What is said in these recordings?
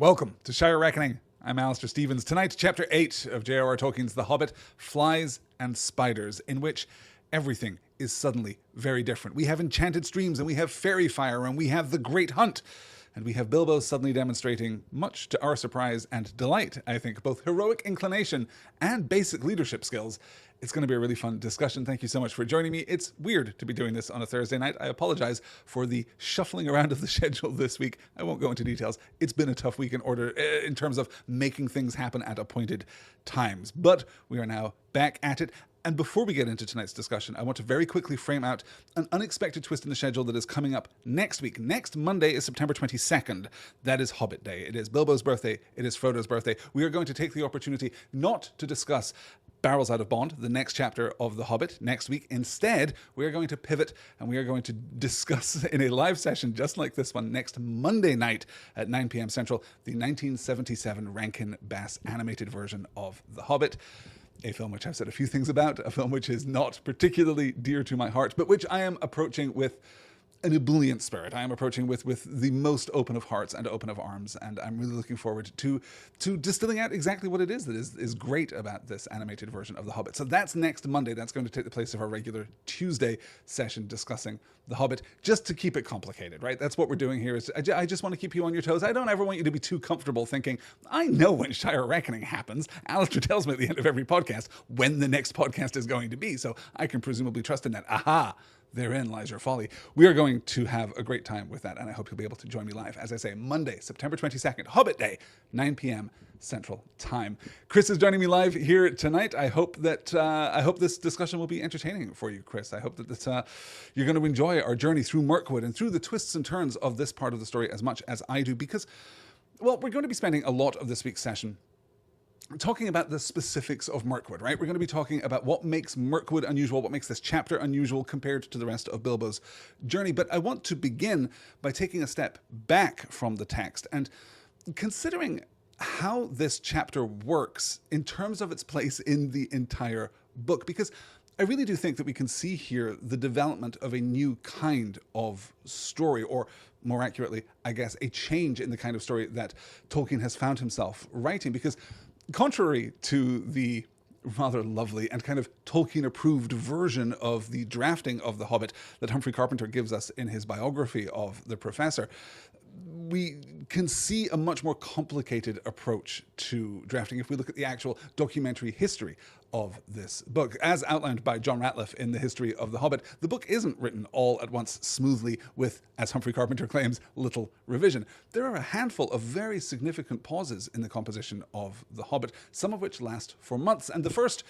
Welcome to Shire Reckoning. I'm Alistair Stevens. Tonight, Chapter 8 of J.R.R. Tolkien's The Hobbit, Flies and Spiders, in which everything is suddenly very different. We have enchanted streams, and we have fairy fire, and we have the Great Hunt, and we have Bilbo suddenly demonstrating, much to our surprise and delight, I think, both heroic inclination and basic leadership skills. It's going to be a really fun discussion. Thank you so much for joining me. It's weird to be doing this on a Thursday night. I apologize for the shuffling around of the schedule this week. I won't go into details. It's been a tough week in terms of making things happen at appointed times. But we are now back at it. And before we get into tonight's discussion, I want to very quickly frame out an unexpected twist in the schedule that is coming up next week. Next Monday is September 22nd. That is Hobbit Day. It is Bilbo's birthday. It is Frodo's birthday. We are going to take the opportunity not to discuss Barrels Out of Bond, the next chapter of The Hobbit, next week. Instead, we are going to pivot and we are going to discuss in a live session just like this one next Monday night at 9 p.m. Central, the 1977 Rankin Bass animated version of The Hobbit. A film which I've said a few things about, a film which is not particularly dear to my heart, but which I am approaching with an ebullient spirit. I am approaching with the most open of hearts and open of arms, and I'm really looking forward to distilling out exactly what it is that is great about this animated version of The Hobbit. So that's next Monday. That's going to take the place of our regular Tuesday session discussing The Hobbit, just to keep it complicated, right? That's what we're doing here. I just want to keep you on your toes. I don't ever want you to be too comfortable thinking, I know when Shire Reckoning happens. Alistair tells me at the end of every podcast when the next podcast is going to be, so I can presumably trust in that. Aha! Therein lies your folly. We are going to have a great time with that, and I hope you'll be able to join me live. As I say, Monday, September 22nd, Hobbit Day, 9 p.m. Central Time. Chris is joining me live here tonight. I hope this discussion will be entertaining for you, Chris. I hope that you're going to enjoy our journey through Mirkwood and through the twists and turns of this part of the story as much as I do, because, well, we're going to be spending a lot of this week's session talking about the specifics of Mirkwood, right? We're going to be talking about what makes Mirkwood unusual, what makes this chapter unusual compared to the rest of Bilbo's journey. But I want to begin by taking a step back from the text and considering how this chapter works in terms of its place in the entire book, because I really do think that we can see here the development of a new kind of story, or more accurately, I guess, a change in the kind of story that Tolkien has found himself writing, because contrary to the rather lovely and kind of Tolkien-approved version of the drafting of The Hobbit that Humphrey Carpenter gives us in his biography of the Professor, we can see a much more complicated approach to drafting if we look at the actual documentary history of this book. As outlined by John Ratliff in The History of the Hobbit, the book isn't written all at once smoothly with, as Humphrey Carpenter claims, little revision. There are a handful of very significant pauses in the composition of The Hobbit, some of which last for months. And the first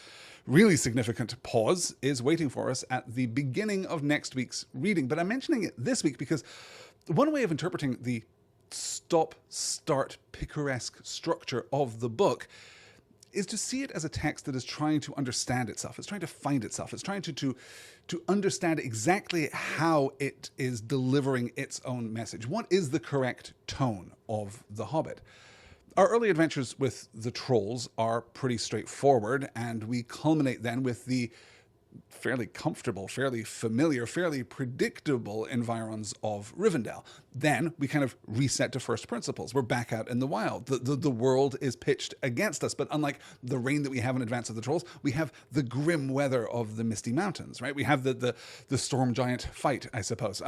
really significant pause is waiting for us at the beginning of next week's reading. But I'm mentioning it this week because one way of interpreting the stop-start picaresque structure of the book is to see it as a text that is trying to understand itself. It's trying to find itself. It's trying to understand exactly how it is delivering its own message. What is the correct tone of The Hobbit? Our early adventures with the trolls are pretty straightforward, and we culminate then with the fairly comfortable, fairly familiar, fairly predictable environs of Rivendell. Then we kind of reset to first principles. We're back out in the wild. The world is pitched against us, but unlike the rain that we have in Advance of the Trolls, we have the grim weather of the Misty Mountains, right? We have the storm giant fight, I suppose.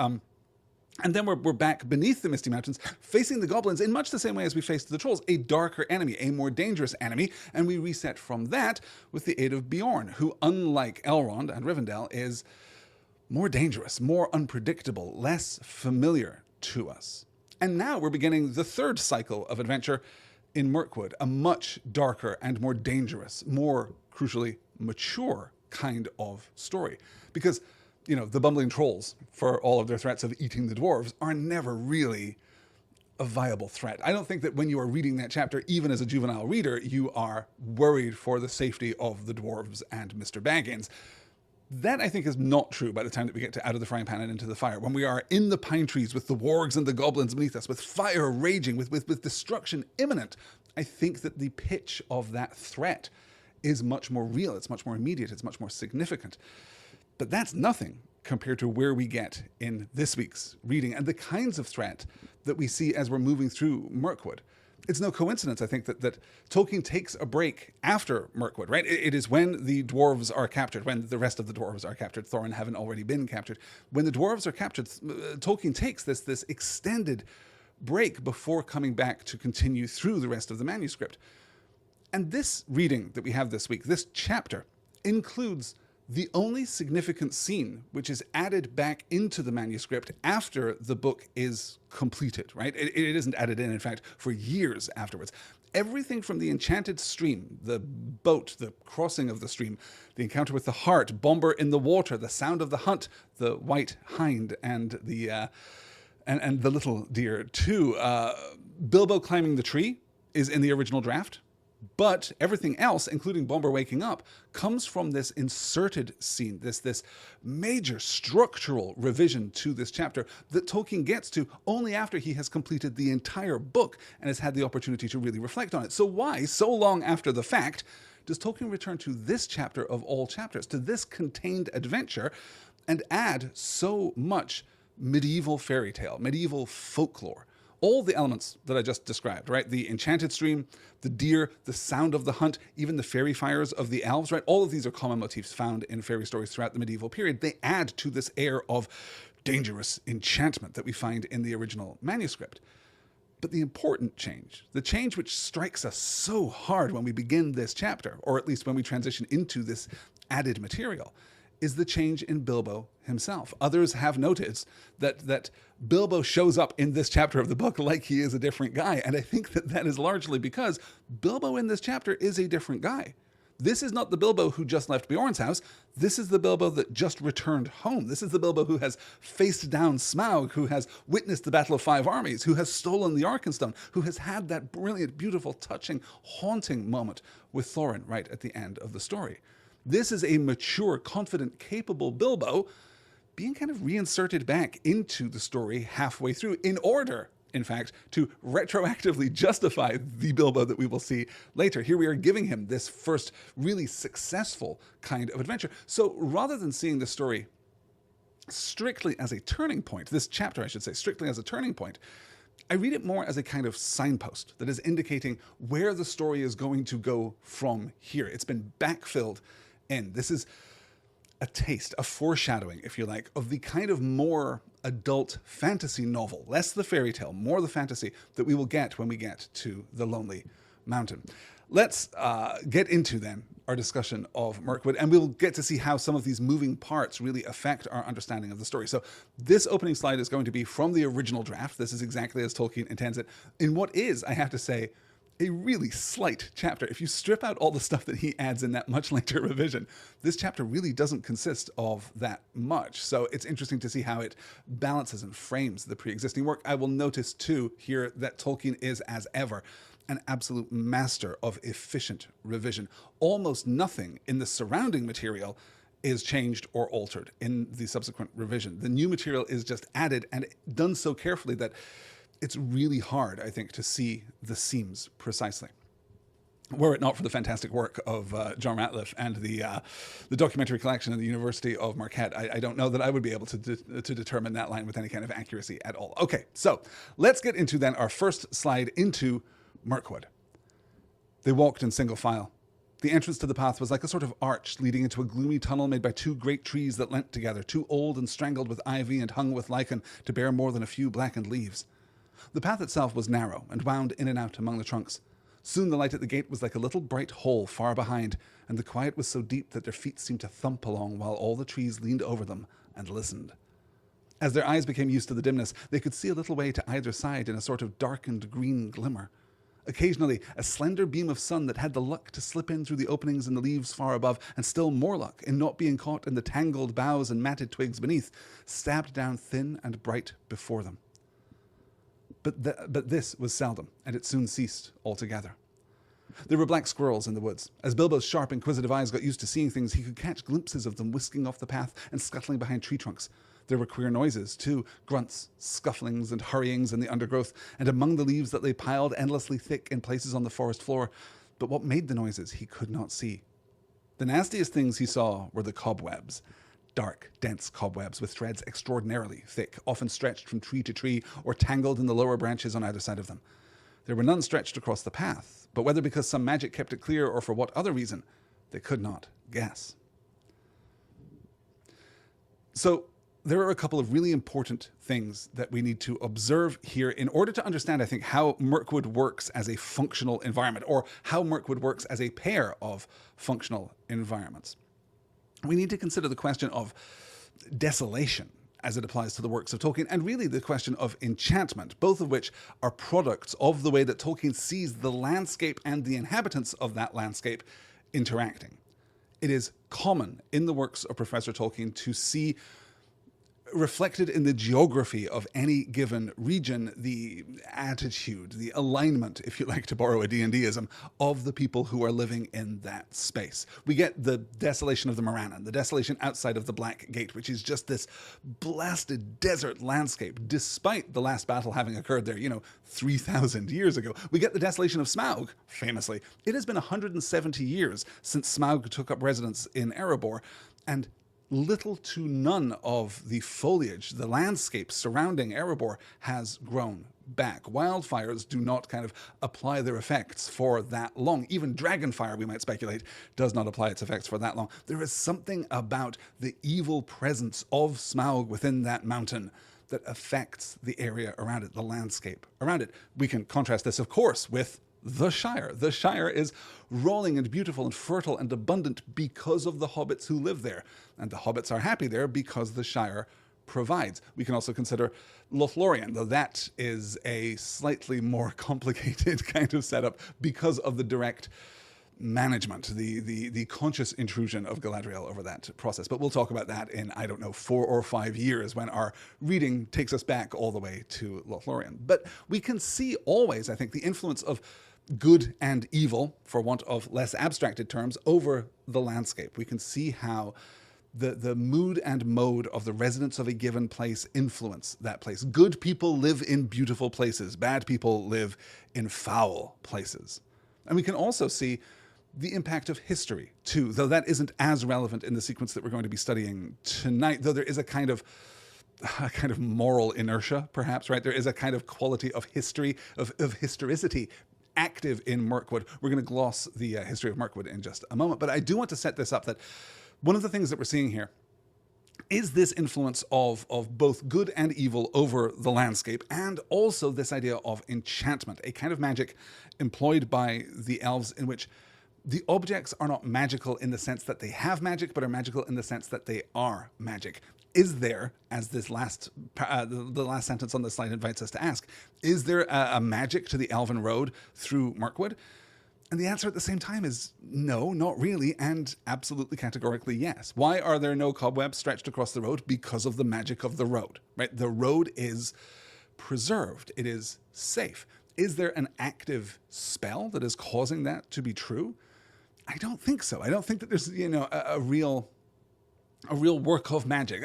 And then we're back beneath the Misty Mountains, facing the goblins in much the same way as we faced the trolls, a darker enemy, a more dangerous enemy, and we reset from that with the aid of Beorn, who, unlike Elrond and Rivendell, is more dangerous, more unpredictable, less familiar to us. And now we're beginning the third cycle of adventure in Mirkwood, a much darker and more dangerous, more crucially mature kind of story. Because the bumbling trolls, for all of their threats of eating the dwarves, are never really a viable threat. I don't think that when you are reading that chapter, even as a juvenile reader, you are worried for the safety of the dwarves and Mr. Baggins. That, I think, is not true by the time that we get to Out of the Frying Pan and Into the Fire. When we are in the pine trees with the wargs and the goblins beneath us, with fire raging, with destruction imminent, I think that the pitch of that threat is much more real, it's much more immediate, it's much more significant. But that's nothing compared to where we get in this week's reading and the kinds of threat that we see as we're moving through Mirkwood. it's no coincidence, I think, that Tolkien takes a break after Mirkwood, right? It is when the dwarves are captured, when the rest of the dwarves are captured, Thorin haven't already been captured. When the dwarves are captured, Tolkien takes this extended break before coming back to continue through the rest of the manuscript. And this reading that we have this week, this chapter, includes the only significant scene which is added back into the manuscript after the book is completed, right? It isn't added in fact, for years afterwards. Everything from the enchanted stream, the boat, the crossing of the stream, the encounter with the hart, Bomber in the water, the sound of the hunt, the white hind, and the little deer too. Bilbo climbing the tree is in the original draft. But everything else, including Bomber waking up, comes from this inserted scene, this major structural revision to this chapter that Tolkien gets to only after he has completed the entire book and has had the opportunity to really reflect on it. So why, so long after the fact, does Tolkien return to this chapter of all chapters, to this contained adventure, and add so much medieval fairy tale, medieval folklore? All the elements that I just described, right? The enchanted stream, the deer, the sound of the hunt, even the fairy fires of the elves, right? All of these are common motifs found in fairy stories throughout the medieval period. They add to this air of dangerous enchantment that we find in the original manuscript. But the important change, the change which strikes us so hard when we begin this chapter, or at least when we transition into this added material, is the change in Bilbo himself. Others have noticed that Bilbo shows up in this chapter of the book like he is a different guy, and I think that is largely because Bilbo in this chapter is a different guy. This is not the Bilbo who just left Beorn's house. This is the Bilbo that just returned home. This is the Bilbo who has faced down Smaug, who has witnessed the Battle of Five Armies, who has stolen the Arkenstone, who has had that brilliant, beautiful, touching, haunting moment with Thorin right at the end of the story. This is a mature, confident, capable Bilbo being kind of reinserted back into the story halfway through in order, in fact, to retroactively justify the Bilbo that we will see later. Here we are giving him this first really successful kind of adventure. So rather than seeing the story strictly as a turning point, this chapter, I should say, strictly as a turning point, I read it more as a kind of signpost that is indicating where the story is going to go from here. It's been backfilled in. This is a taste, a foreshadowing, if you like, of the kind of more adult fantasy novel, less the fairy tale, more the fantasy that we will get when we get to the Lonely Mountain. Let's get into then our discussion of Mirkwood, and we'll get to see how some of these moving parts really affect our understanding of the story. So this opening slide is going to be from the original draft. This is exactly as Tolkien intends it, in what is, I have to say, a really slight chapter. If you strip out all the stuff that he adds in that much later revision, this chapter really doesn't consist of that much. So it's interesting to see how it balances and frames the pre-existing work. I will notice too here that Tolkien is, as ever, an absolute master of efficient revision. Almost nothing in the surrounding material is changed or altered in the subsequent revision. The new material is just added and done so carefully that it's really hard, I think, to see the seams precisely. Were it not for the fantastic work of John Ratliff and the documentary collection at the University of Marquette, I don't know that I would be able to determine that line with any kind of accuracy at all. Okay, so let's get into then our first slide into Mirkwood. They walked in single file. The entrance to the path was like a sort of arch leading into a gloomy tunnel made by two great trees that leant together, too old and strangled with ivy and hung with lichen to bear more than a few blackened leaves. The path itself was narrow and wound in and out among the trunks. Soon the light at the gate was like a little bright hole far behind, and the quiet was so deep that their feet seemed to thump along while all the trees leaned over them and listened. As their eyes became used to the dimness, they could see a little way to either side in a sort of darkened green glimmer. Occasionally, a slender beam of sun that had the luck to slip in through the openings in the leaves far above, and still more luck in not being caught in the tangled boughs and matted twigs beneath, stabbed down thin and bright before them. But this was seldom, and it soon ceased altogether. There were black squirrels in the woods. As Bilbo's sharp, inquisitive eyes got used to seeing things, he could catch glimpses of them whisking off the path and scuttling behind tree trunks. There were queer noises, too, grunts, scufflings, and hurryings in the undergrowth, and among the leaves that lay piled endlessly thick in places on the forest floor. But what made the noises he could not see. The nastiest things he saw were the cobwebs. Dark, dense cobwebs with threads extraordinarily thick, often stretched from tree to tree or tangled in the lower branches on either side of them. There were none stretched across the path, but whether because some magic kept it clear or for what other reason, they could not guess. So there are a couple of really important things that we need to observe here in order to understand, I think, how Mirkwood works as a functional environment, or how Mirkwood works as a pair of functional environments. We need to consider the question of desolation as it applies to the works of Tolkien, and really the question of enchantment, both of which are products of the way that Tolkien sees the landscape and the inhabitants of that landscape interacting. It is common in the works of Professor Tolkien to see reflected in the geography of any given region the attitude, the alignment, if you like to borrow a D&Dism, of the people who are living in that space. We get the desolation of the Morannon, the desolation outside of the Black Gate, which is just this blasted desert landscape, despite the last battle having occurred there, 3,000 years ago. We get the desolation of Smaug, famously. It has been 170 years since Smaug took up residence in Erebor, and little to none of the foliage, the landscape surrounding Erebor, has grown back. Wildfires do not kind of apply their effects for that long. Even Dragonfire, we might speculate, does not apply its effects for that long. There is something about the evil presence of Smaug within that mountain that affects the area around it, the landscape around it. We can contrast this, of course, with the Shire. The Shire is rolling and beautiful and fertile and abundant because of the hobbits who live there. And the hobbits are happy there because the Shire provides. We can also consider Lothlorien, though that is a slightly more complicated kind of setup because of the direct management, the conscious intrusion of Galadriel over that process. But we'll talk about that in, 4 or 5 years when our reading takes us back all the way to Lothlorien. But we can see always, I think, the influence of good and evil, for want of less abstracted terms, over the landscape. We can see how the mood and mode of the residents of a given place influence that place. Good people live in beautiful places. Bad people live in foul places. And we can also see the impact of history, too, though that isn't as relevant in the sequence that we're going to be studying tonight, though there is a kind of moral inertia, perhaps, right? There is a kind of quality of history, of historicity, active in Mirkwood. We're going to gloss the history of Mirkwood in just a moment, but I do want to set this up that one of the things that we're seeing here is this influence of both good and evil over the landscape, and also this idea of enchantment, a kind of magic employed by the elves in which the objects are not magical in the sense that they have magic, but are magical in the sense that they are magic. Is there, as this the last sentence on this slide invites us to ask, is there a magic to the Elven Road through Mirkwood? And the answer at the same time is no, not really, and absolutely categorically yes. Why are there no cobwebs stretched across the road? Because of the magic of the road, right? The road is preserved. It is safe. Is there an active spell that is causing that to be true? I don't think so. I don't think that there's, a real work of magic.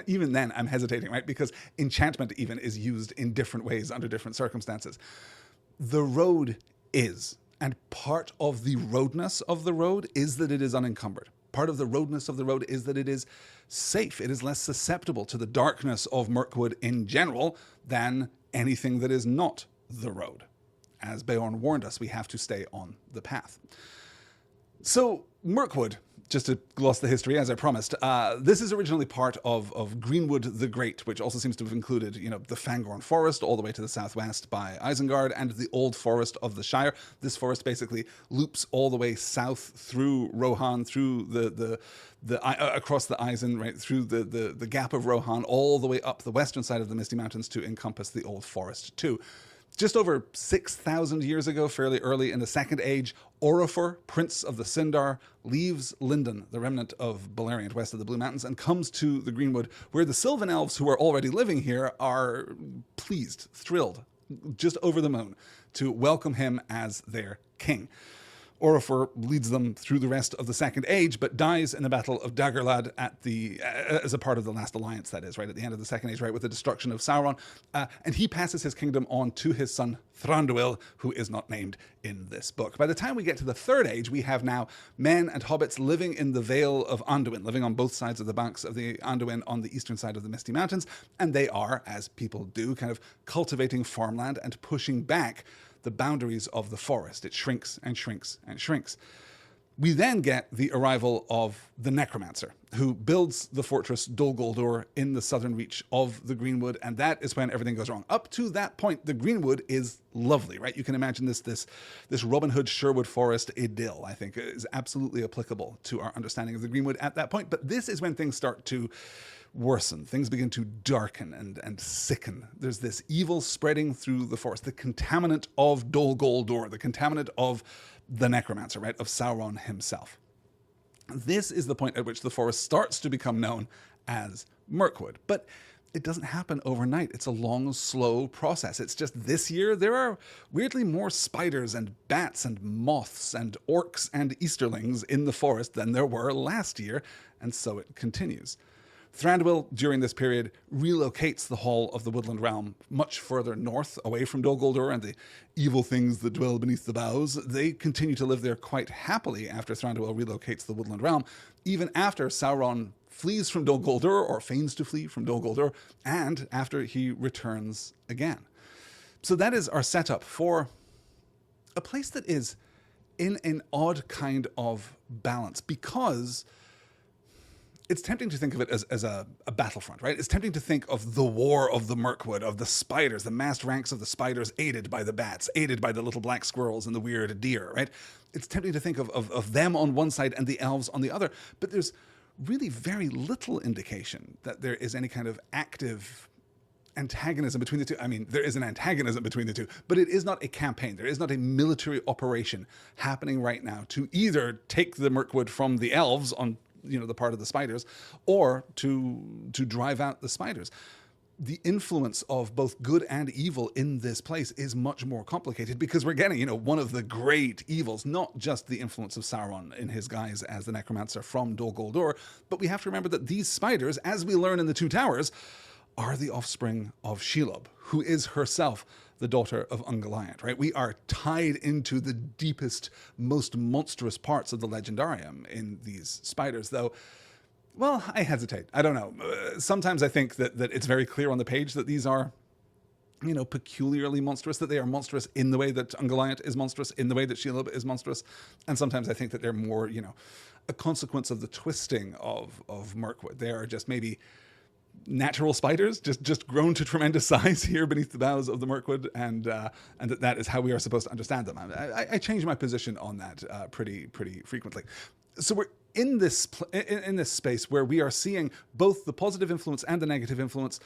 Even then, I'm hesitating, right? Because enchantment even is used in different ways under different circumstances. The road is, and part of the roadness of the road is that it is unencumbered. Part of the roadness of the road is that it is safe. It is less susceptible to the darkness of Mirkwood in general than anything that is not the road. As Beorn warned us, we have to stay on the path. So, Mirkwood, just to gloss the history, as I promised, this is originally part of Greenwood the Great, which also seems to have included, the Fangorn Forest all the way to the southwest by Isengard, and the Old Forest of the Shire. This forest basically loops all the way south through Rohan, through across the Isen, right through the Gap of Rohan, all the way up the western side of the Misty Mountains to encompass the Old Forest too. Just over 6,000 years ago, fairly early in the Second Age, Orifor, Prince of the Sindar, leaves Lindon, the remnant of Beleriand west of the Blue Mountains, and comes to the Greenwood, where the Sylvan Elves who are already living here are pleased, thrilled, just over the moon, to welcome him as their king. Orifor leads them through the rest of the Second Age, but dies in the Battle of Dagorlad as a part of the last alliance, that is, right at the end of the Second Age, right, with the destruction of Sauron. And he passes his kingdom on to his son Thranduil, who is not named in this book. By the time we get to the Third Age, we have now men and hobbits living in the Vale of Anduin, living on both sides of the banks of the Anduin on the eastern side of the Misty Mountains, and they are, as people do, kind of cultivating farmland and pushing back the boundaries of the forest. It shrinks and shrinks and shrinks. We then get the arrival of the necromancer, who builds the fortress Dol Guldur in the southern reach of the Greenwood, and that is when everything goes wrong. Up to that point, the Greenwood is lovely, right? You can imagine this Robin Hood Sherwood Forest idyll, I think, is absolutely applicable to our understanding of the Greenwood at that point. But this is when things start to worsen. Things begin to darken and sicken. There's this evil spreading through the forest, the contaminant of Dol Guldur, the contaminant of the necromancer, right, of Sauron himself. This is the point at which the forest starts to become known as Mirkwood. But it doesn't happen overnight. It's a long, slow process. It's just this year there are weirdly more spiders and bats and moths and orcs and Easterlings in the forest than there were last year, and so it continues. Thranduil, during this period, relocates the Hall of the Woodland Realm much further north, away from Dol Guldur and the evil things that dwell beneath the boughs. They continue to live there quite happily after Thranduil relocates the Woodland Realm, even after Sauron flees from Dol Guldur, or feigns to flee from Dol Guldur, and after he returns again. So that is our setup for a place that is in an odd kind of balance, because it's tempting to think of it as a battlefront, right? It's tempting to think of the war of the Mirkwood, of the spiders, the massed ranks of the spiders aided by the bats, aided by the little black squirrels and the weird deer, right? It's tempting to think of them on one side and the elves on the other, but there's really very little indication that there is any kind of active antagonism between the two. I mean, there is an antagonism between the two, but it is not a campaign. There is not a military operation happening right now to either take the Mirkwood from the elves on the part of the spiders, or to drive out the spiders. The influence of both good and evil in this place is much more complicated, because we're getting, one of the great evils, not just the influence of Sauron in his guise as the necromancer from Dol Guldur, but we have to remember that these spiders, as we learn in the Two Towers, are the offspring of Shelob, who is herself the daughter of Ungoliant, right? We are tied into the deepest, most monstrous parts of the legendarium in these spiders, though, well, I hesitate. I don't know. Sometimes I think that it's very clear on the page that these are, peculiarly monstrous, that they are monstrous in the way that Ungoliant is monstrous, in the way that Shelob is monstrous. And sometimes I think that they're more, a consequence of the twisting of Mirkwood. They are just maybe natural spiders, just grown to tremendous size here beneath the boughs of the Mirkwood, and that is how we are supposed to understand them. I change my position on that pretty frequently. So we're in this space where we are seeing both the positive influence and the negative influence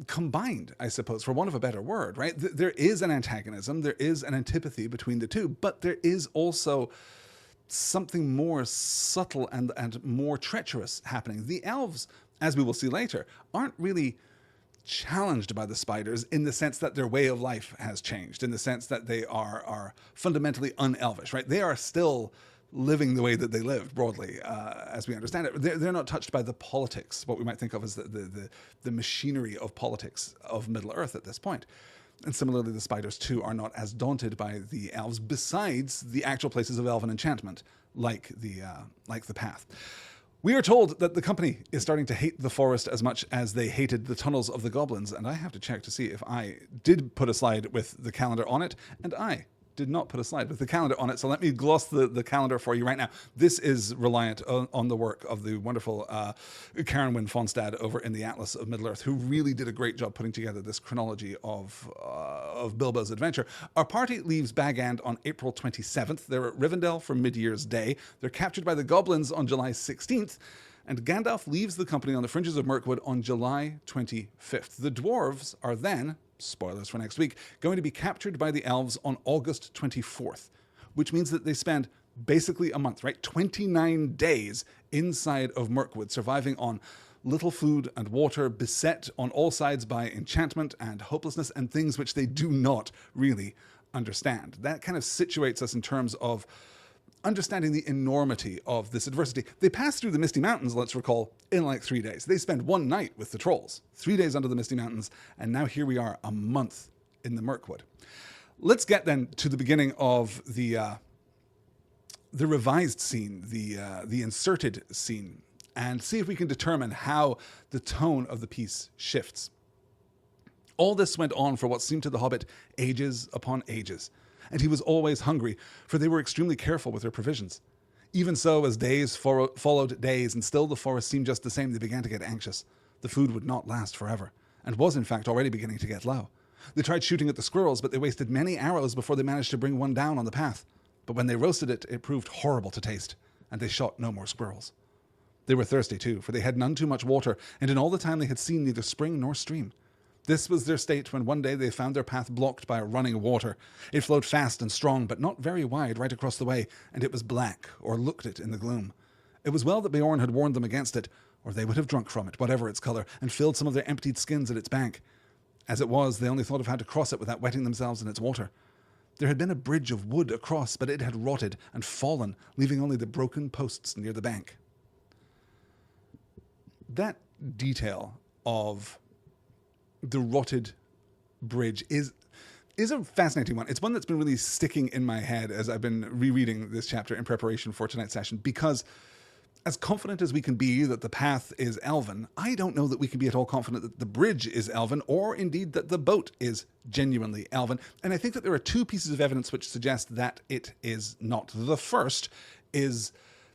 combined, I suppose, for want of a better word, right? There is an antagonism, there is an antipathy between the two, but there is also something more subtle and more treacherous happening. The elves, as we will see later, aren't really challenged by the spiders in the sense that their way of life has changed, in the sense that they are fundamentally unelvish, right? They are still living the way that they lived, broadly, as we understand it. They're not touched by the politics, what we might think of as the machinery of politics of Middle-earth at this point. And similarly, the spiders, too, are not as daunted by the elves, besides the actual places of elven enchantment, like the path. We are told that the company is starting to hate the forest as much as they hated the tunnels of the goblins, and I have to check to see if I did put a slide with the calendar on it, and I did not put a slide with the calendar on it, so let me gloss the calendar for you right now. This is reliant on the work of the wonderful Karen Wynne Fonstad over in the Atlas of Middle-earth, who really did a great job putting together this chronology of Bilbo's adventure. Our party leaves Bag End on April 27th. They're at Rivendell for Mid-Year's Day. They're captured by the goblins on July 16th, and Gandalf leaves the company on the fringes of Mirkwood on July 25th. The dwarves are then, spoilers for next week, going to be captured by the elves on August 24th, which means that they spend basically a month, right? 29 days inside of Mirkwood, surviving on little food and water, beset on all sides by enchantment and hopelessness and things which they do not really understand. That kind of situates us in terms of understanding the enormity of this adversity. They pass through the Misty Mountains, let's recall, in like 3 days. They spend one night with the trolls, 3 days under the Misty Mountains, and now here we are, a month in the Mirkwood. Let's get then to the beginning of the revised scene, the inserted scene, and see if we can determine how the tone of the piece shifts. All this went on for what seemed to the hobbit ages upon ages, and he was always hungry, for they were extremely careful with their provisions. Even so, as days followed days, and still the forest seemed just the same, they began to get anxious. The food would not last forever, and was in fact already beginning to get low. They tried shooting at the squirrels, but they wasted many arrows before they managed to bring one down on the path. But when they roasted it, it proved horrible to taste, and they shot no more squirrels. They were thirsty too, for they had none too much water, and in all the time they had seen neither spring nor stream. This was their state when one day they found their path blocked by a running water. It flowed fast and strong, but not very wide, right across the way, and it was black, or looked it in the gloom. It was well that Beorn had warned them against it, or they would have drunk from it, whatever its colour, and filled some of their emptied skins at its bank. As it was, they only thought of how to cross it without wetting themselves in its water. There had been a bridge of wood across, but it had rotted and fallen, leaving only the broken posts near the bank. That detail of the rotted bridge is a fascinating one. It's one that's been really sticking in my head as I've been rereading this chapter in preparation for tonight's session, because as confident as we can be that the path is elven, I don't know that we can be at all confident that the bridge is elven, or indeed that the boat is genuinely elven. And I think that there are two pieces of evidence which suggest that it is not. The first is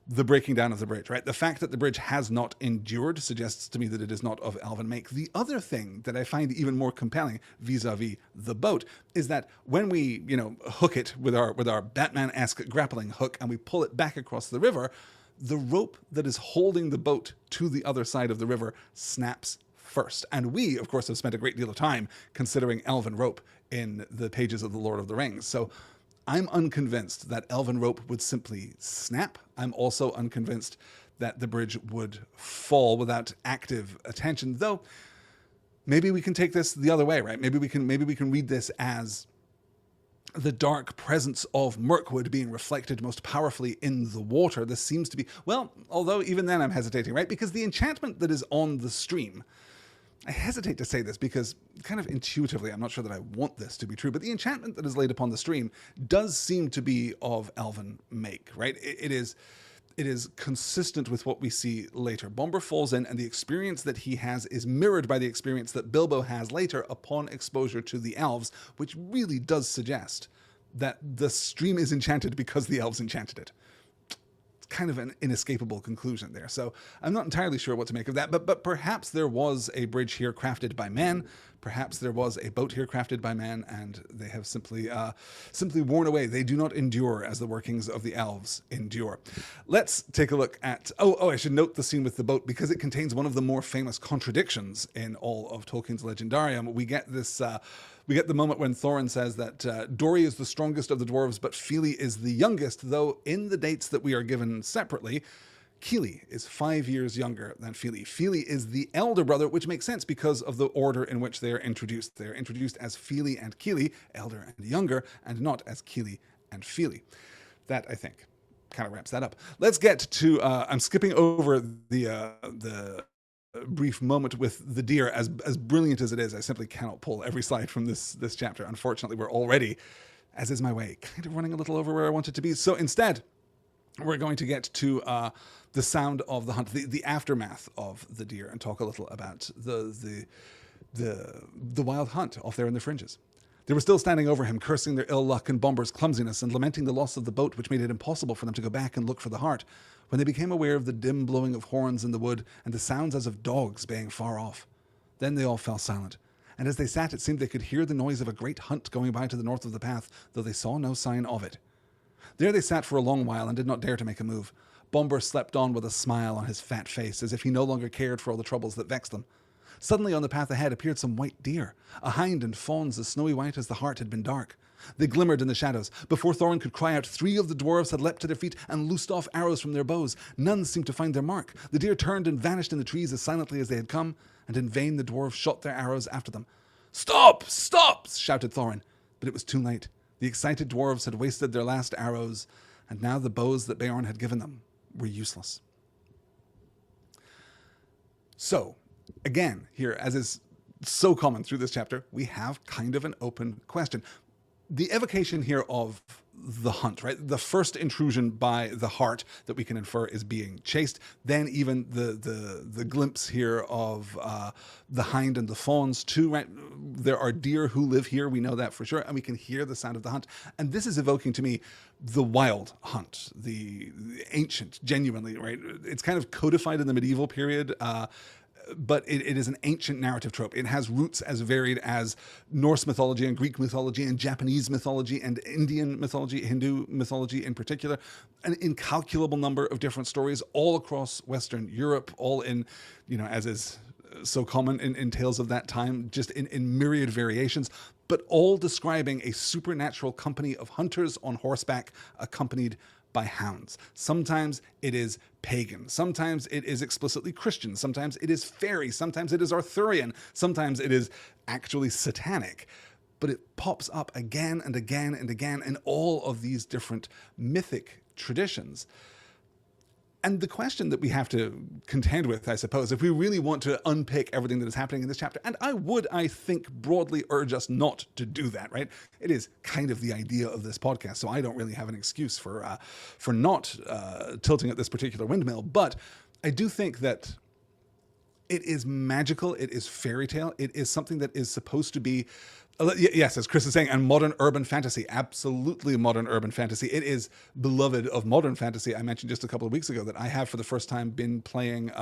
the breaking down of the bridge, right? The fact that the bridge has not endured suggests to me that it is not of elven make. The other thing that I find even more compelling vis-a-vis the boat is that when we, hook it with our Batman-esque grappling hook and we pull it back across the river, the rope that is holding the boat to the other side of the river snaps first. And we, of course, have spent a great deal of time considering elven rope in the pages of The Lord of the Rings. So I'm unconvinced that elven rope would simply snap. I'm also unconvinced that the bridge would fall without active attention, though maybe we can take this the other way, right? Maybe we can read this as the dark presence of Mirkwood being reflected most powerfully in the water. This seems to be, well, although even then I'm hesitating, right? Because the enchantment that is on the stream, I hesitate to say this because kind of intuitively, I'm not sure that I want this to be true, but the enchantment that is laid upon the stream does seem to be of elven make, right? It is consistent with what we see later. Bombur falls in, and the experience that he has is mirrored by the experience that Bilbo has later upon exposure to the elves, which really does suggest that the stream is enchanted because the elves enchanted it. Kind of an inescapable conclusion there. So I'm not entirely sure what to make of that, but perhaps there was a bridge here crafted by man. Perhaps there was a boat here crafted by man, and they have simply worn away. They do not endure as the workings of the elves endure. Let's take a look at, I should note the scene with the boat because it contains one of the more famous contradictions in all of Tolkien's Legendarium. We get this, we get the moment when Thorin says that Dori is the strongest of the dwarves, but Fili is the youngest, though in the dates that we are given separately, Kili is 5 years younger than Fili. Fili is the elder brother, which makes sense because of the order in which they are introduced. They are introduced as Fili and Kili, elder and younger, and not as Kili and Fili. That, I think, kind of wraps that up. Let's get to, I'm skipping over the brief moment with the deer. As brilliant as it is, I simply cannot pull every slide from this chapter. Unfortunately, we're already, as is my way, kind of running a little over where I want it to be. So instead, we're going to get to the sound of the hunt, the aftermath of the deer, and talk a little about the wild hunt off there in the fringes. They were still standing over him, cursing their ill luck and Bombur's clumsiness, and lamenting the loss of the boat, which made it impossible for them to go back and look for the hart, when they became aware of the dim blowing of horns in the wood and the sounds as of dogs baying far off. Then they all fell silent, and as they sat, it seemed they could hear the noise of a great hunt going by to the north of the path, though they saw no sign of it. There they sat for a long while and did not dare to make a move. Bombur slept on with a smile on his fat face, as if he no longer cared for all the troubles that vexed them. Suddenly on the path ahead appeared some white deer, a hind and fawns as snowy white as the hart had been dark. They glimmered in the shadows. Before Thorin could cry out, 3 of the dwarves had leapt to their feet and loosed off arrows from their bows. None seemed to find their mark. The deer turned and vanished in the trees as silently as they had come, and in vain the dwarves shot their arrows after them. "Stop! Stop!" shouted Thorin, but it was too late. The excited dwarves had wasted their last arrows, and now the bows that Beorn had given them were useless. So, again, here, as is so common through this chapter, we have kind of an open question. The evocation here of the hunt, right? The first intrusion by the heart that we can infer is being chased. Then even the glimpse here of the hind and the fawns too, right? There are deer who live here, we know that for sure, and we can hear the sound of the hunt. And this is evoking to me the wild hunt, the ancient, genuinely, right? It's kind of codified in the medieval period, but it is an ancient narrative trope. It has roots as varied as Norse mythology and Greek mythology and Japanese mythology and Indian mythology, Hindu mythology in particular, an incalculable number of different stories all across Western Europe, all in, as is so common in tales of that time, just in myriad variations, but all describing a supernatural company of hunters on horseback accompanied by hounds. Sometimes it is pagan, sometimes it is explicitly Christian, sometimes it is fairy, sometimes it is Arthurian, sometimes it is actually satanic. But it pops up again and again and again in all of these different mythic traditions. And the question that we have to contend with, I suppose, if we really want to unpick everything that is happening in this chapter, and I think, broadly urge us not to do that, right? It is kind of the idea of this podcast, so I don't really have an excuse for not tilting at this particular windmill. But I do think that it is magical, it is fairy tale, it is something that is supposed to be, yes, as Chris is saying, and modern urban fantasy, absolutely modern urban fantasy. It is beloved of modern fantasy. I mentioned just a couple of weeks ago that I have for the first time been playing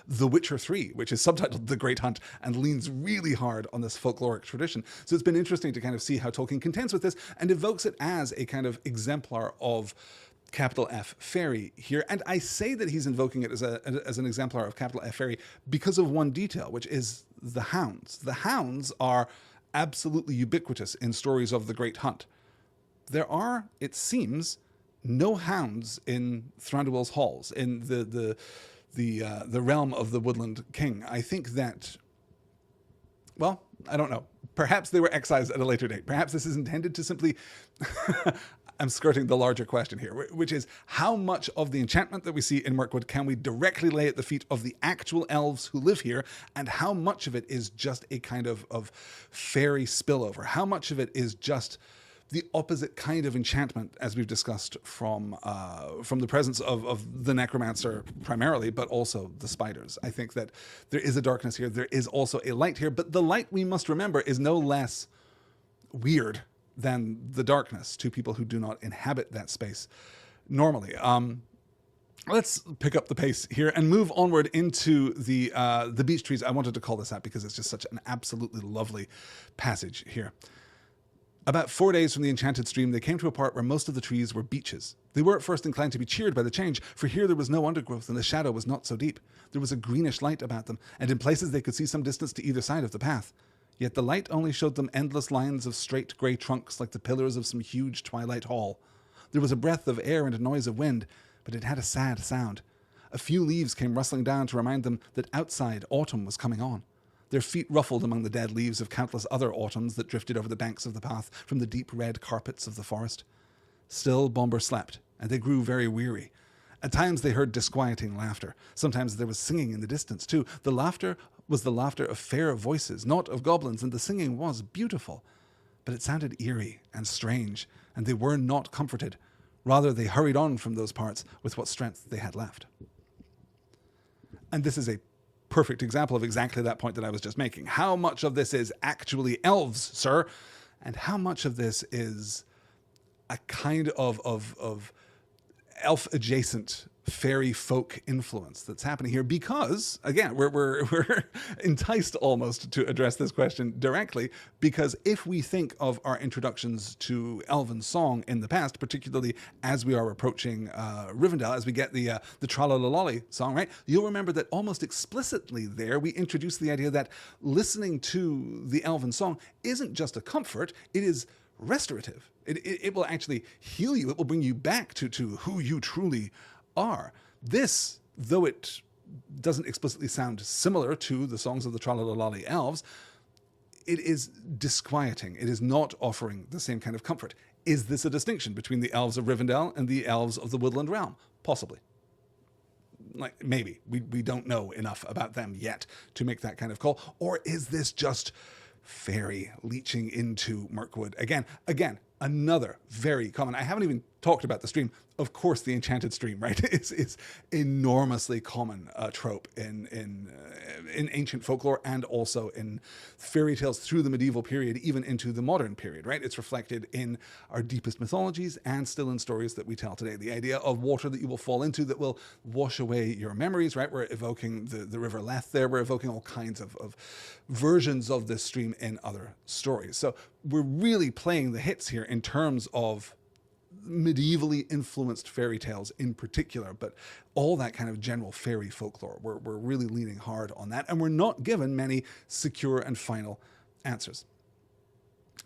The Witcher 3, which is subtitled The Great Hunt and leans really hard on this folkloric tradition. So it's been interesting to kind of see how Tolkien contends with this and evokes it as a kind of exemplar of capital F fairy here. And I say that he's invoking it as an exemplar of capital F fairy because of one detail, which is the hounds. The hounds are absolutely ubiquitous in stories of the Great Hunt. There are, it seems, no hounds in Thranduil's halls, in the realm of the Woodland King. I think that, well, I don't know. Perhaps they were excised at a later date. Perhaps this is intended to simply I'm skirting the larger question here, which is how much of the enchantment that we see in Mirkwood can we directly lay at the feet of the actual elves who live here, and how much of it is just a kind of fairy spillover? How much of it is just the opposite kind of enchantment, as we've discussed, from the presence of the necromancer primarily, but also the spiders? I think that there is a darkness here. There is also a light here, but the light, we must remember, is no less weird than the darkness to people who do not inhabit that space normally. Let's pick up the pace here and move onward into the beech trees. I wanted to call this out because it's just such an absolutely lovely passage here. About 4 days from the enchanted stream, they came to a part where most of the trees were beeches. They were at first inclined to be cheered by the change, for here there was no undergrowth and the shadow was not so deep. There was a greenish light about them, and in places they could see some distance to either side of the path. Yet the light only showed them endless lines of straight grey trunks like the pillars of some huge twilight hall. There was a breath of air and a noise of wind, but it had a sad sound. A few leaves came rustling down to remind them that outside autumn was coming on. Their feet ruffled among the dead leaves of countless other autumns that drifted over the banks of the path from the deep red carpets of the forest. Still Bomber slept, and they grew very weary. At times they heard disquieting laughter. Sometimes there was singing in the distance, too. The laughter was the laughter of fair voices, not of goblins, and the singing was beautiful. But it sounded eerie and strange, and they were not comforted. Rather, they hurried on from those parts with what strength they had left. And this is a perfect example of exactly that point that I was just making. How much of this is actually elves, sir? And how much of this is a kind of elf-adjacent fairy folk influence that's happening here? Because, again, we're enticed almost to address this question directly, because if we think of our introductions to elven song in the past, particularly as we are approaching Rivendell, as we get the Tra-la-la-lolly song, right, you'll remember that almost explicitly there we introduce the idea that listening to the elven song isn't just a comfort, it is restorative. It will actually heal you. It will bring you back to who you truly are. This, though it doesn't explicitly sound similar to the songs of the Tra-la-la-lolly elves, it is disquieting. It is not offering the same kind of comfort. Is this a distinction between the elves of Rivendell and the elves of the Woodland Realm? Possibly. Like, maybe. We don't know enough about them yet to make that kind of call. Or is this just fairy leeching into Mirkwood? Again, Another very common, I haven't even talked about the stream. Of course, the enchanted stream, right, is enormously common trope in ancient folklore and also in fairy tales through the medieval period, even into the modern period, right? It's reflected in our deepest mythologies and still in stories that we tell today. The idea of water that you will fall into that will wash away your memories, right? We're evoking the River Leth there. We're evoking all kinds of versions of this stream in other stories. So we're really playing the hits here in terms of medievally influenced fairy tales in particular, but all that kind of general fairy folklore. We're really leaning hard on that, and we're not given many secure and final answers.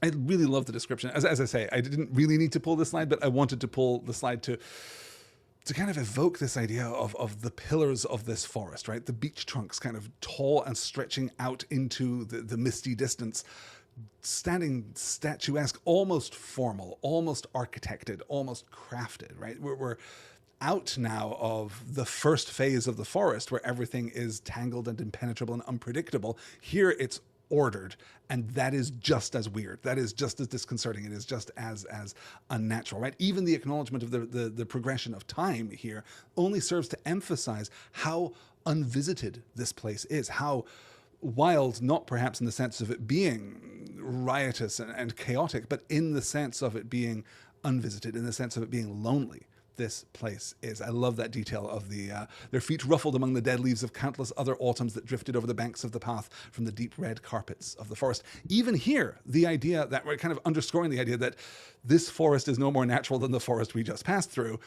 I really love the description. As I say, I didn't really need to pull this slide, but I wanted to pull the slide to kind of evoke this idea of the pillars of this forest, right? The beech trunks kind of tall and stretching out into the misty distance, standing statuesque, almost formal, almost architected, almost crafted, right? We're out now of the first phase of the forest where everything is tangled and impenetrable and unpredictable. Here it's ordered, and that is just as weird. That is just as disconcerting. It is just as unnatural, right? Even the acknowledgement of the progression of time here only serves to emphasize how unvisited this place is, how wild, not perhaps in the sense of it being riotous and chaotic, but in the sense of it being unvisited, in the sense of it being lonely. This place is. I love that detail of their feet ruffled among the dead leaves of countless other autumns that drifted over the banks of the path from the deep red carpets of the forest. Even here, the idea that we're kind of underscoring the idea that this forest is no more natural than the forest we just passed through.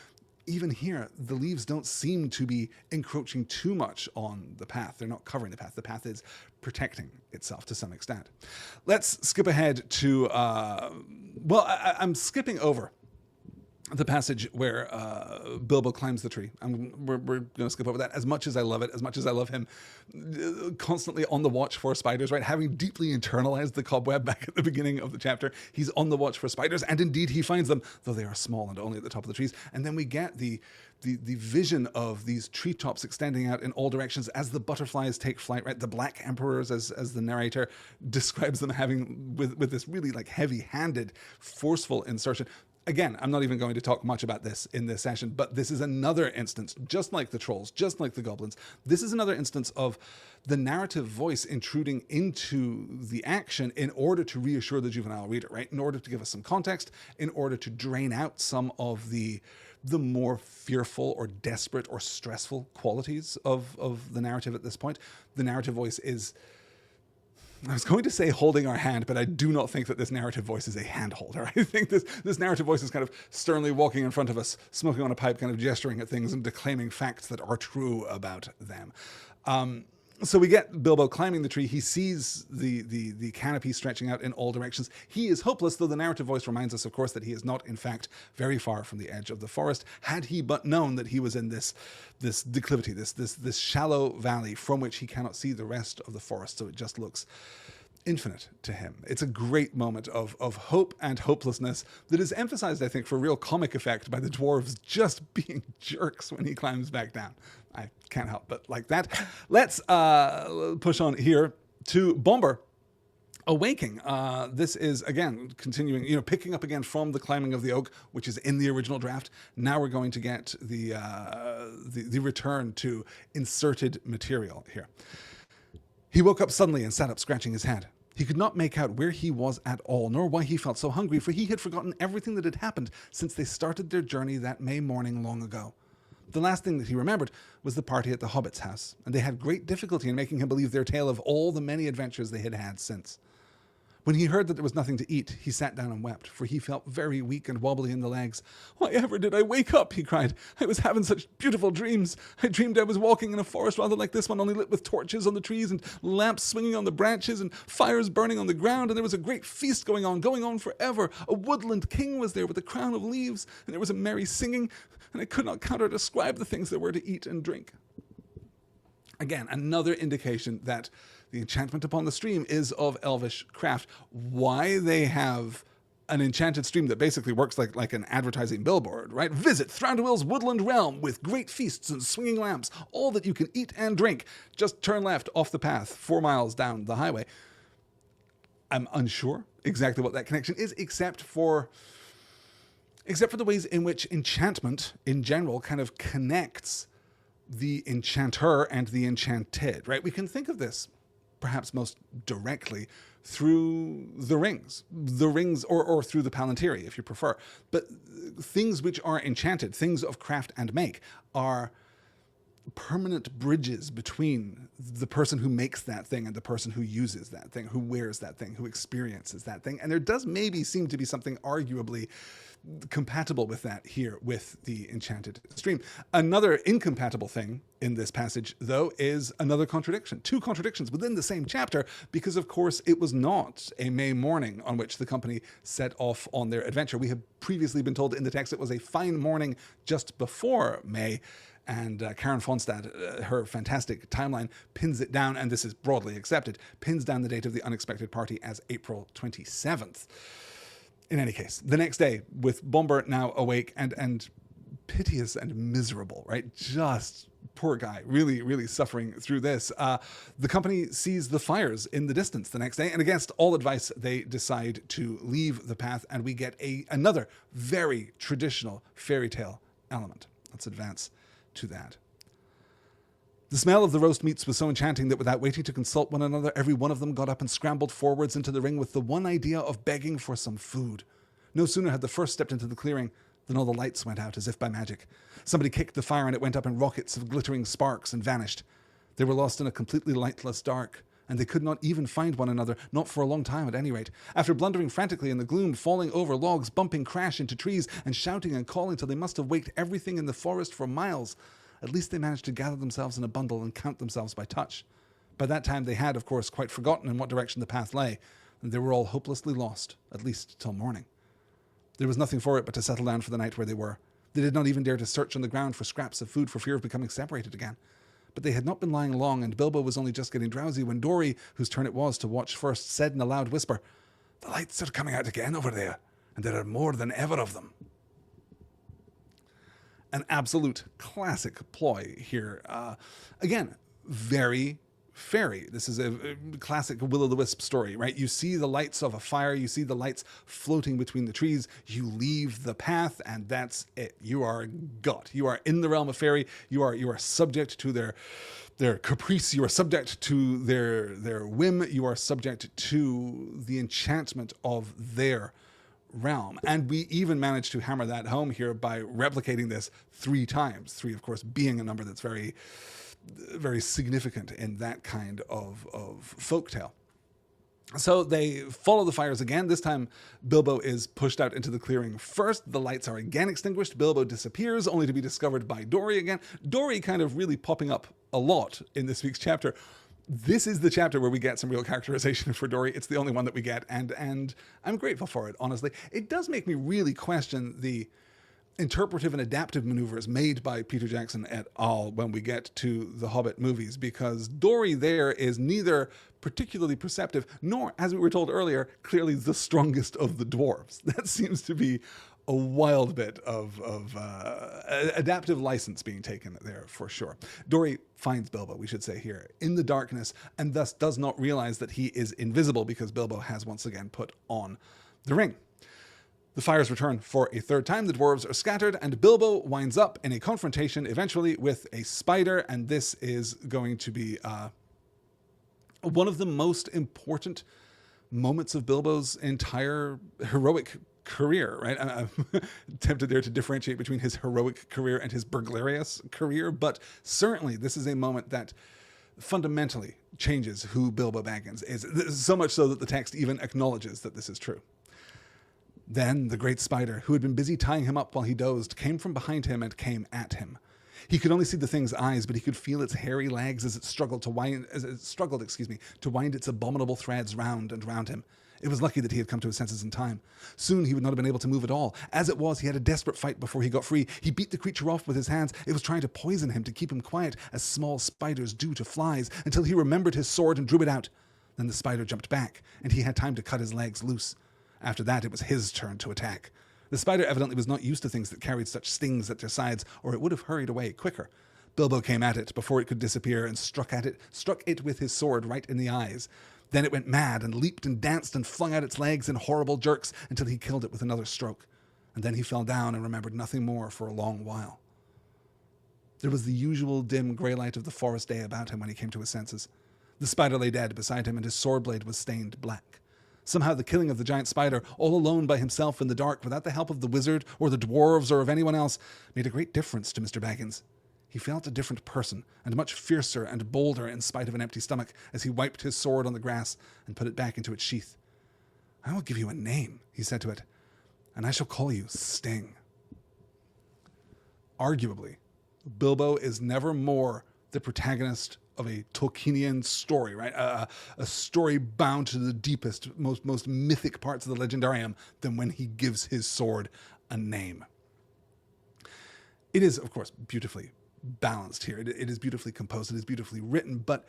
Even here, the leaves don't seem to be encroaching too much on the path. They're not covering the path. The path is protecting itself to some extent. Let's skip ahead to, I'm skipping over the passage where Bilbo climbs the tree. We're going to skip over that. As much as I love it, as much as I love him constantly on the watch for spiders, right? Having deeply internalized the cobweb back at the beginning of the chapter, he's on the watch for spiders, and indeed he finds them, though they are small and only at the top of the trees. And then we get the vision of these treetops extending out in all directions as the butterflies take flight, right? The Black Emperors, as the narrator describes them, having with this really like heavy-handed, forceful insertion. Again, I'm not even going to talk much about this in this session, but this is another instance, just like the trolls, just like the goblins, this is another instance of the narrative voice intruding into the action in order to reassure the juvenile reader, right? In order to give us some context, in order to drain out some of the more fearful or desperate or stressful qualities of the narrative at this point. The narrative voice is, I was going to say holding our hand, but I do not think that this narrative voice is a hand holder. I think this narrative voice is kind of sternly walking in front of us, smoking on a pipe, kind of gesturing at things and declaiming facts that are true about them. So we get Bilbo climbing the tree. He sees the canopy stretching out in all directions. He is hopeless, though the narrative voice reminds us, of course, that he is not, in fact, very far from the edge of the forest. Had he but known that he was in this declivity, this shallow valley from which he cannot see the rest of the forest, so it just looks infinite to him. It's a great moment of hope and hopelessness that is emphasized, I think, for real comic effect by the dwarves just being jerks when he climbs back down. I can't help but like that. Let's push on here to Bomber awaking. This is, again, continuing, picking up again from the climbing of the oak, which is in the original draft. Now we're going to get the return to inserted material here. He woke up suddenly and sat up, scratching his head. He could not make out where he was at all, nor why he felt so hungry, for he had forgotten everything that had happened since they started their journey that May morning long ago. The last thing that he remembered was the party at the Hobbit's house, and they had great difficulty in making him believe their tale of all the many adventures they had had since. When he heard that there was nothing to eat, he sat down and wept, for he felt very weak and wobbly in the legs. "Why ever did I wake up?" he cried. "I was having such beautiful dreams. I dreamed I was walking in a forest rather like this one, only lit with torches on the trees and lamps swinging on the branches and fires burning on the ground, and there was a great feast going on forever. A woodland king was there with a crown of leaves, and there was a merry singing, and I could not count or describe the things there were to eat and drink." Again, another indication that the enchantment upon the stream is of elvish craft. Why they have an enchanted stream that basically works like an advertising billboard, right? Visit Thranduil's woodland realm with great feasts and swinging lamps, all that you can eat and drink. Just turn left off the path, 4 miles down the highway. I'm unsure exactly what that connection is, except for except for the ways in which enchantment in general kind of connects the enchanter and the enchanted, right? We can think of this perhaps most directly through the rings or through the Palantiri, if you prefer. But things which are enchanted, things of craft and make, are permanent bridges between the person who makes that thing and the person who uses that thing, who wears that thing, who experiences that thing. And there does maybe seem to be something arguably compatible with that here with the enchanted stream. Another incompatible thing in this passage, though, is another contradiction. Two contradictions within the same chapter, because, of course, it was not a May morning on which the company set off on their adventure. We have previously been told in the text it was a fine morning just before May. And Karen Fonstad, her fantastic timeline, pins it down, and this is broadly accepted, pins down the date of the unexpected party as April 27th. In any case, the next day, with Bomber now awake and piteous and miserable, right? Just poor guy, really, really suffering through this. The company sees the fires in the distance the next day, and against all advice, they decide to leave the path, and we get another very traditional fairy tale element. Let's advance to that. The smell of the roast meats was so enchanting that without waiting to consult one another, every one of them got up and scrambled forwards into the ring with the one idea of begging for some food. No sooner had the first stepped into the clearing than all the lights went out as if by magic. Somebody kicked the fire and it went up in rockets of glittering sparks and vanished. They were lost in a completely lightless dark, and they could not even find one another, not for a long time at any rate. After blundering frantically in the gloom, falling over logs, bumping crash into trees, and shouting and calling till they must have waked everything in the forest for miles, at least they managed to gather themselves in a bundle and count themselves by touch. By that time they had, of course, quite forgotten in what direction the path lay, and they were all hopelessly lost, at least till morning. There was nothing for it but to settle down for the night where they were. They did not even dare to search on the ground for scraps of food for fear of becoming separated again. But they had not been lying long, and Bilbo was only just getting drowsy when Dory, whose turn it was to watch first, said in a loud whisper, "The lights are coming out again over there, and there are more than ever of them." An absolute classic ploy here. Again, very fairy. This is a classic will-o'-the-wisp story, right? You see the lights of a fire, you see the lights floating between the trees, you leave the path, and that's it. You are got. You are in the realm of fairy. You are subject to their caprice. You are subject to their whim. You are subject to the enchantment of their realm. And we even managed to hammer that home here by replicating this 3 times. 3, of course, being a number that's very, very significant in that kind of folktale. So they follow the fires again. This time, Bilbo is pushed out into the clearing first. The lights are again extinguished. Bilbo disappears, only to be discovered by Dory again. Dory kind of really popping up a lot in this week's chapter. This is the chapter where we get some real characterization for Dory. It's the only one that we get, and I'm grateful for it, honestly. It does make me really question the interpretive and adaptive maneuvers made by Peter Jackson et al. When we get to the Hobbit movies, because Dory there is neither particularly perceptive, nor, as we were told earlier, clearly the strongest of the dwarves. That seems to be a wild bit of adaptive license being taken there for sure. Dory finds Bilbo, we should say here, in the darkness, and thus does not realize that he is invisible because Bilbo has once again put on the ring. The fires return for a third time, the dwarves are scattered, and Bilbo winds up in a confrontation eventually with a spider, and this is going to be one of the most important moments of Bilbo's entire heroic career, right? I'm tempted there to differentiate between his heroic career and his burglarious career, but certainly this is a moment that fundamentally changes who Bilbo Baggins is, so much so that the text even acknowledges that this is true. Then the great spider, who had been busy tying him up while he dozed, came from behind him and came at him. He could only see the thing's eyes, but he could feel its hairy legs as it struggled to wind its abominable threads round and round him. It was lucky that he had come to his senses in time. Soon he would not have been able to move at all. As it was, he had a desperate fight before he got free. He beat the creature off with his hands. It was trying to poison him to keep him quiet, as small spiders do to flies, until he remembered his sword and drew it out. Then the spider jumped back, and he had time to cut his legs loose. After that, it was his turn to attack. The spider evidently was not used to things that carried such stings at their sides, or it would have hurried away quicker. Bilbo came at it before it could disappear and struck it with his sword right in the eyes. Then it went mad and leaped and danced and flung out its legs in horrible jerks until he killed it with another stroke. and then he fell down and remembered nothing more for a long while. There was the usual dim grey light of the forest day about him when he came to his senses. The spider lay dead beside him, and his sword blade was stained black. Somehow the killing of the giant spider, all alone by himself in the dark, without the help of the wizard or the dwarves or of anyone else, made a great difference to Mr. Baggins. He felt a different person, and much fiercer and bolder in spite of an empty stomach, as he wiped his sword on the grass and put it back into its sheath. "I will give you a name," he said to it, "and I shall call you Sting." Arguably, Bilbo is never more the protagonist of a Tolkienian story, right? A story bound to the deepest, most mythic parts of the legendarium than when he gives his sword a name. It is, of course, beautifully balanced here. It is beautifully composed. It is beautifully written, but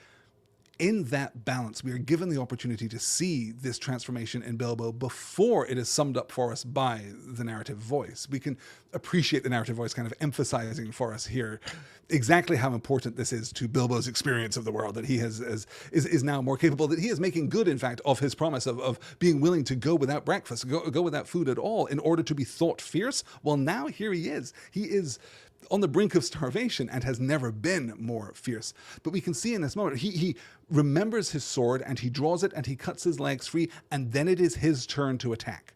in that balance, we are given the opportunity to see this transformation in Bilbo before it is summed up for us by the narrative voice. We can appreciate the narrative voice kind of emphasizing for us here exactly how important this is to Bilbo's experience of the world, that he is now more capable, that he is making good, in fact, of his promise of being willing to go without breakfast, go without food at all in order to be thought fierce. Well, now here he is. He is on the brink of starvation and has never been more fierce. But we can see in this moment, he remembers his sword and he draws it and he cuts his legs free, and then it is his turn to attack.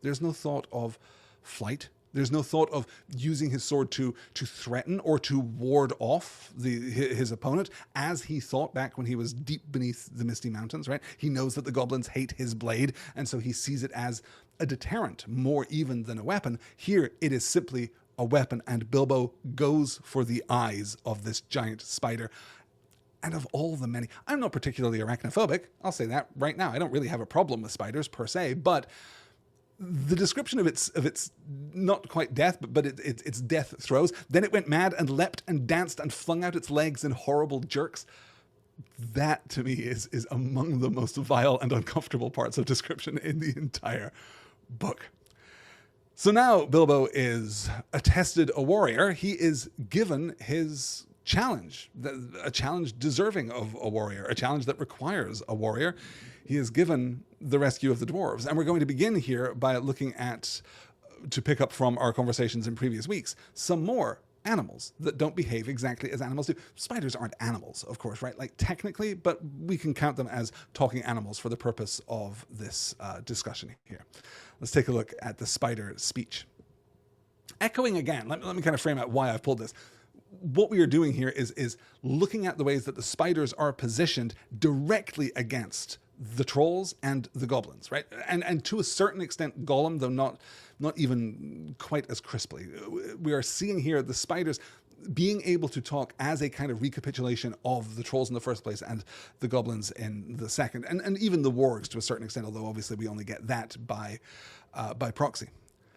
There's no thought of flight. There's no thought of using his sword to threaten or to ward off his opponent, as he thought back when he was deep beneath the Misty Mountains, right? He knows that the goblins hate his blade, and so he sees it as a deterrent, more even than a weapon. Here, it is simply a weapon, and Bilbo goes for the eyes of this giant spider. And of all the many, I'm not particularly arachnophobic, I'll say that right now. I don't really have a problem with spiders per se, but the description of its not quite death, but its death throes. Then it went mad and leapt and danced and flung out its legs in horrible jerks. That, to me, is among the most vile and uncomfortable parts of description in the entire book. So now Bilbo is attested a warrior. He is given his challenge, a challenge deserving of a warrior, a challenge that requires a warrior. He is given the rescue of the dwarves. And we're going to begin here by looking at, to pick up from our conversations in previous weeks, some more animals that don't behave exactly as animals do. Spiders aren't animals, of course, right? Like technically, but we can count them as talking animals for the purpose of this discussion here. Let's take a look at the spider speech. Echoing again, let me kind of frame out why I've pulled this. What we are doing here is looking at the ways that the spiders are positioned directly against the trolls and the goblins, right? And to a certain extent, Gollum, though not even quite as crisply. We are seeing here the spiders being able to talk as a kind of recapitulation of the trolls in the first place and the goblins in the second, and even the wargs to a certain extent, although obviously we only get that by proxy.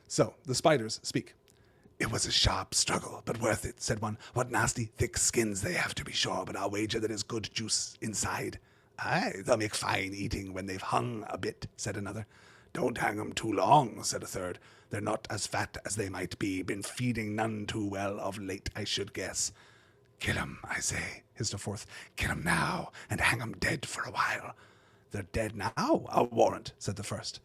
So the spiders speak. "It was a sharp struggle, but worth it," said one. "What nasty thick skins they have, to be sure, but I'll wager there is good juice inside." "Aye, they'll make fine eating when they've hung a bit," said another. "Don't hang 'em too long," said a third. "They're not as fat as they might be. Been feeding none too well of late, I should guess." "Kill 'em, I say," hissed a fourth. "Kill 'em now, and hang 'em dead for a while." "They're dead now, I'll warrant," said the first.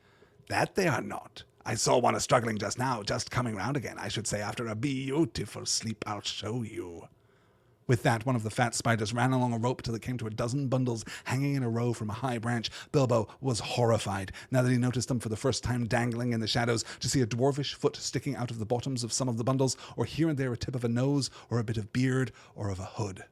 "That they are not. I saw one a-struggling just now, just coming round again, I should say, after a beautiful sleep, I'll show you." With that, one of the fat spiders ran along a rope till it came to a dozen bundles hanging in a row from a high branch. Bilbo was horrified, now that he noticed them for the first time dangling in the shadows, to see a dwarvish foot sticking out of the bottoms of some of the bundles, or here and there a tip of a nose, or a bit of beard, or of a hood.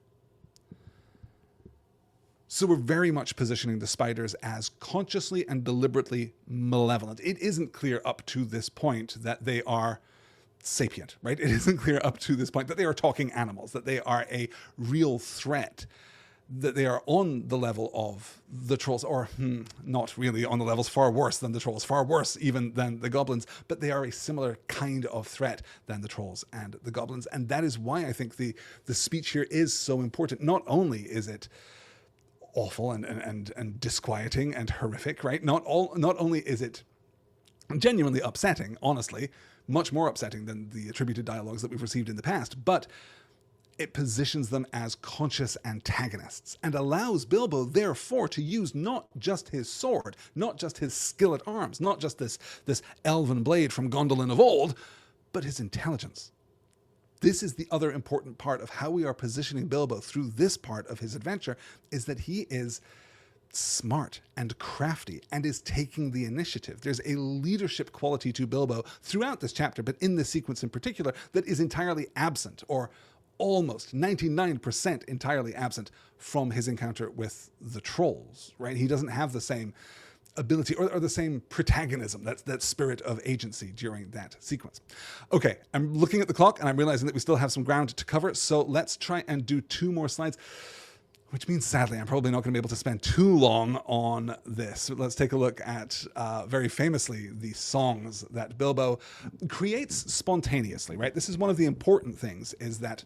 So we're very much positioning the spiders as consciously and deliberately malevolent. It isn't clear up to this point that they are sapient, right? It isn't clear up to this point that they are talking animals, that they are a real threat, that they are on the level of the trolls, or not really on the levels, far worse than the trolls, far worse even than the goblins, but they are a similar kind of threat than the trolls and the goblins. And that is why I think the speech here is so important. Not only is it awful and disquieting and horrific, right? Not only is it genuinely upsetting, honestly, much more upsetting than the attributed dialogues that we've received in the past, but it positions them as conscious antagonists and allows Bilbo, therefore, to use not just his sword, not just his skill at arms, not just this elven blade from Gondolin of old, but his intelligence. This is the other important part of how we are positioning Bilbo through this part of his adventure, is that he is smart and crafty and is taking the initiative. There's a leadership quality to Bilbo throughout this chapter, but in this sequence in particular, that is entirely absent, or almost 99% entirely absent from his encounter with the trolls, right? He doesn't have the same ability or the same protagonism, that spirit of agency during that sequence. Okay, I'm looking at the clock and I'm realizing that we still have some ground to cover, so let's try and do 2 more slides, which means sadly I'm probably not going to be able to spend too long on this. Let's take a look at, very famously, the songs that Bilbo creates spontaneously, right? This is one of the important things, is that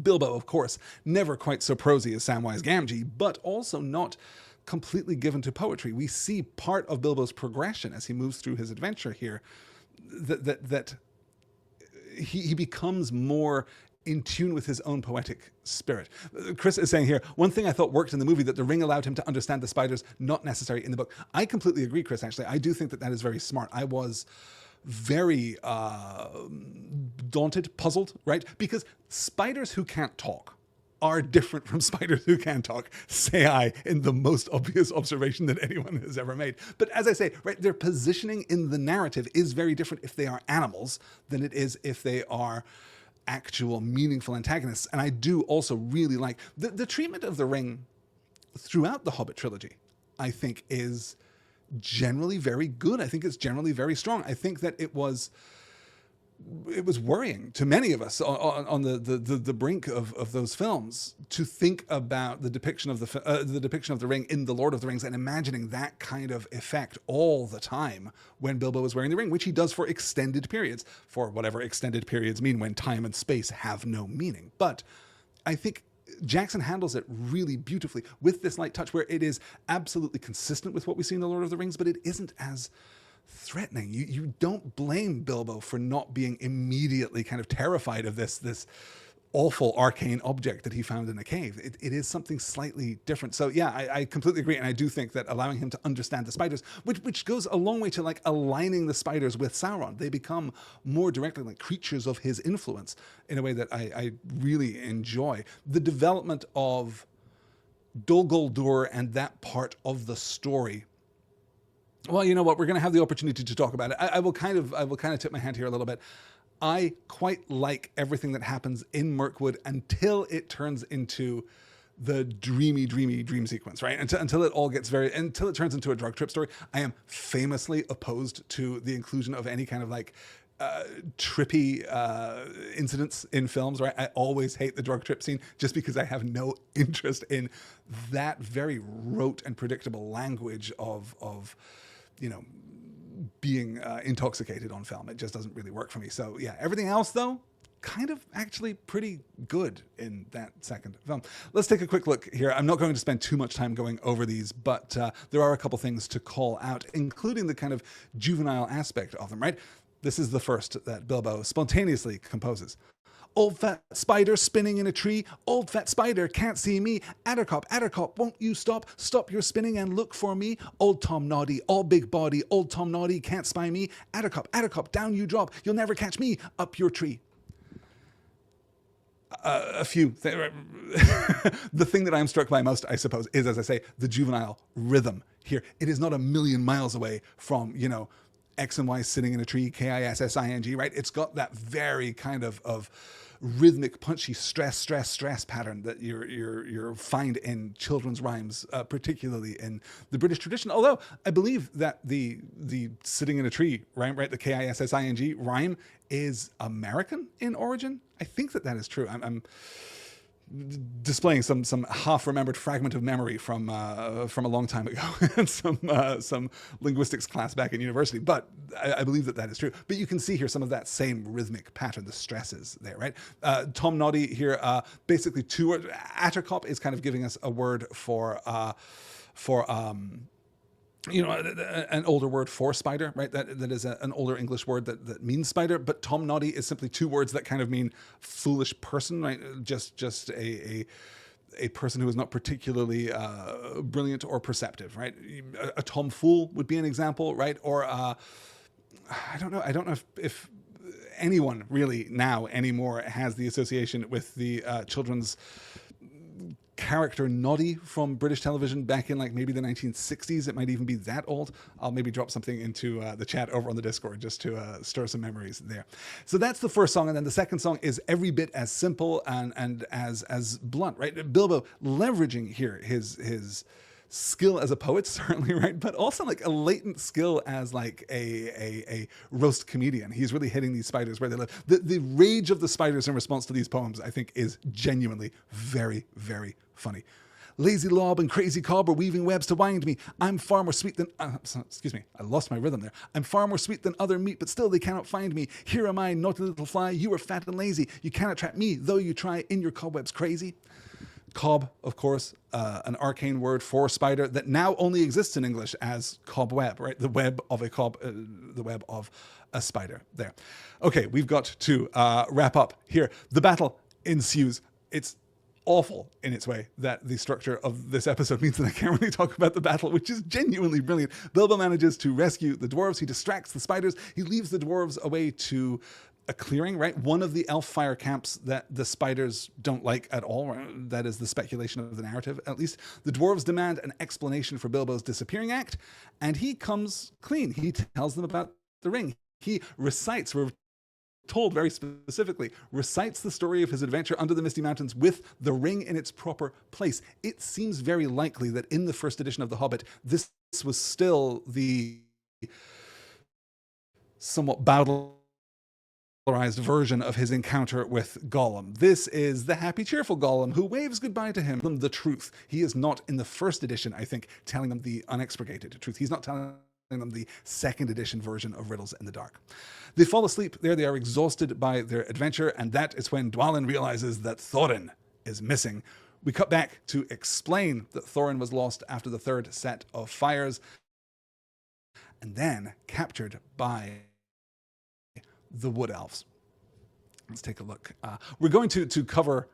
Bilbo, of course, never quite so prosy as Samwise Gamgee, but also not completely given to poetry. We see part of Bilbo's progression as he moves through his adventure here, that he becomes more in tune with his own poetic spirit. Chris is saying here, one thing I thought worked in the movie, that the ring allowed him to understand the spiders, not necessary in the book. I completely agree, Chris, actually. I do think that is very smart. I was very daunted, puzzled, right? Because spiders who can't talk are different from spiders who can talk, say I, in the most obvious observation that anyone has ever made. But as I say, right, their positioning in the narrative is very different if they are animals than it is if they are actual meaningful antagonists. And I do also really like the treatment of the ring throughout the Hobbit trilogy, I think, is generally very good. I think it's generally very strong. I think that it was worrying to many of us on the brink of those films to think about the depiction of the ring in The Lord of the Rings and imagining that kind of effect all the time when Bilbo is wearing the ring, which he does for extended periods, for whatever extended periods mean when time and space have no meaning. But I think Jackson handles it really beautifully with this light touch where it is absolutely consistent with what we see in The Lord of the Rings, but it isn't as threatening. You don't blame Bilbo for not being immediately kind of terrified of this awful arcane object that he found in a cave. It is something slightly different. So yeah, I completely agree. And I do think that allowing him to understand the spiders, which goes a long way to like aligning the spiders with Sauron, they become more directly like creatures of his influence in a way that I really enjoy. The development of Dol Guldur and that part of the story. Well, you know what? We're going to have the opportunity to talk about it. I will kind of tip my hand here a little bit. I quite like everything that happens in Mirkwood until it turns into the dreamy dream sequence, right? Until it turns into a drug trip story. I am famously opposed to the inclusion of any kind of like trippy incidents in films, right? I always hate the drug trip scene just because I have no interest in that very rote and predictable language of being intoxicated on film. It just doesn't really work for me. So yeah, everything else though, kind of actually pretty good in that second film. Let's take a quick look here. I'm not going to spend too much time going over these, but there are a couple things to call out, including the kind of juvenile aspect of them, right? This is the first that Bilbo spontaneously composes. Old fat spider spinning in a tree. Old fat spider can't see me. Attercop, won't you stop? Stop your spinning and look for me. Old Tom Noddy, all big body. Old Tom Noddy can't spy me. Attercop, down you drop. You'll never catch me up your tree. The thing that I'm struck by most, I suppose, is, as I say, the juvenile rhythm here. It is not a million miles away from, X and Y sitting in a tree, KISSING, right? It's got that very kind of rhythmic, punchy stress pattern that you find in children's rhymes, particularly in the British tradition. Although I believe that the sitting in a tree rhyme, right, the KISSING rhyme is American in origin. I think that is true. I'm displaying some half-remembered fragment of memory from a long time ago and some linguistics class back in university, but I believe that is true. But you can see here some of that same rhythmic pattern, the stresses there, right? Tom Noddy here, basically two words. Attercop is kind of giving us a word for an older word for spider, right? That is an older English word that means spider. But Tom Noddy is simply two words that kind of mean foolish person, right? Just a person who is not particularly brilliant or perceptive, right? A tomfool would be an example, right? Or I don't know if anyone really now anymore has the association with the children's character Noddy from British television back in like maybe the 1960s. It might even be that old. I'll maybe drop something into the chat over on the Discord just to stir some memories there. So that's the first song, and then the second song is every bit as simple and as blunt, right? Bilbo leveraging here his skill as a poet, certainly, right? But also like a latent skill as like a roast comedian. He's really hitting these spiders where they live. The rage of the spiders in response to these poems, I think, is genuinely very, very funny. Lazy lob and crazy cob are weaving webs to wind me. I'm far more sweet than... excuse me, I lost my rhythm there. I'm far more sweet than other meat, but still they cannot find me. Here am I, naughty little fly. You are fat and lazy. You cannot trap me, though you try in your cobwebs crazy. Cob, of course, an arcane word for spider that now only exists in English as cobweb, right? The web of a cob, the web of a spider. There. Okay, we've got to wrap up here. The battle ensues. It's awful in its way that the structure of this episode means that I can't really talk about the battle, which is genuinely brilliant. Bilbo manages to rescue the dwarves. He distracts the spiders. He leaves the dwarves away to a clearing, right? One of the elf fire camps that the spiders don't like at all. Right? That is the speculation of the narrative, at least. The dwarves demand an explanation for Bilbo's disappearing act, and he comes clean. He tells them about the ring. He recites, we're told very specifically, recites the story of his adventure under the Misty Mountains with the ring in its proper place. It seems very likely that in the first edition of The Hobbit, this was still the somewhat version of his encounter with Gollum. This is the happy, cheerful Gollum who waves goodbye to him. The truth. He is not in the first edition, I think, telling them the unexpurgated truth. He's not telling them the second edition version of Riddles in the Dark. They fall asleep. There they are, exhausted by their adventure, and that is when Dwalin realizes that Thorin is missing. We cut back to explain that Thorin was lost after the third set of fires, and then captured by the Wood Elves. Let's take a look. We're going to cover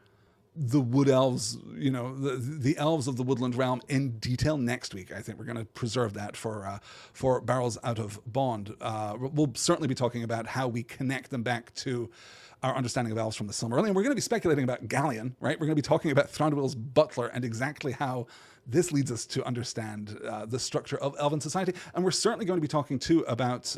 the Wood Elves, the elves of the Woodland Realm in detail next week. I think we're going to preserve that for Barrels Out of Bond. We'll certainly be talking about how we connect them back to our understanding of elves from the Silmarillion. We're going to be speculating about Galleon, right? We're going to be talking about Thranduil's butler and exactly how this leads us to understand the structure of elven society. And we're certainly going to be talking too about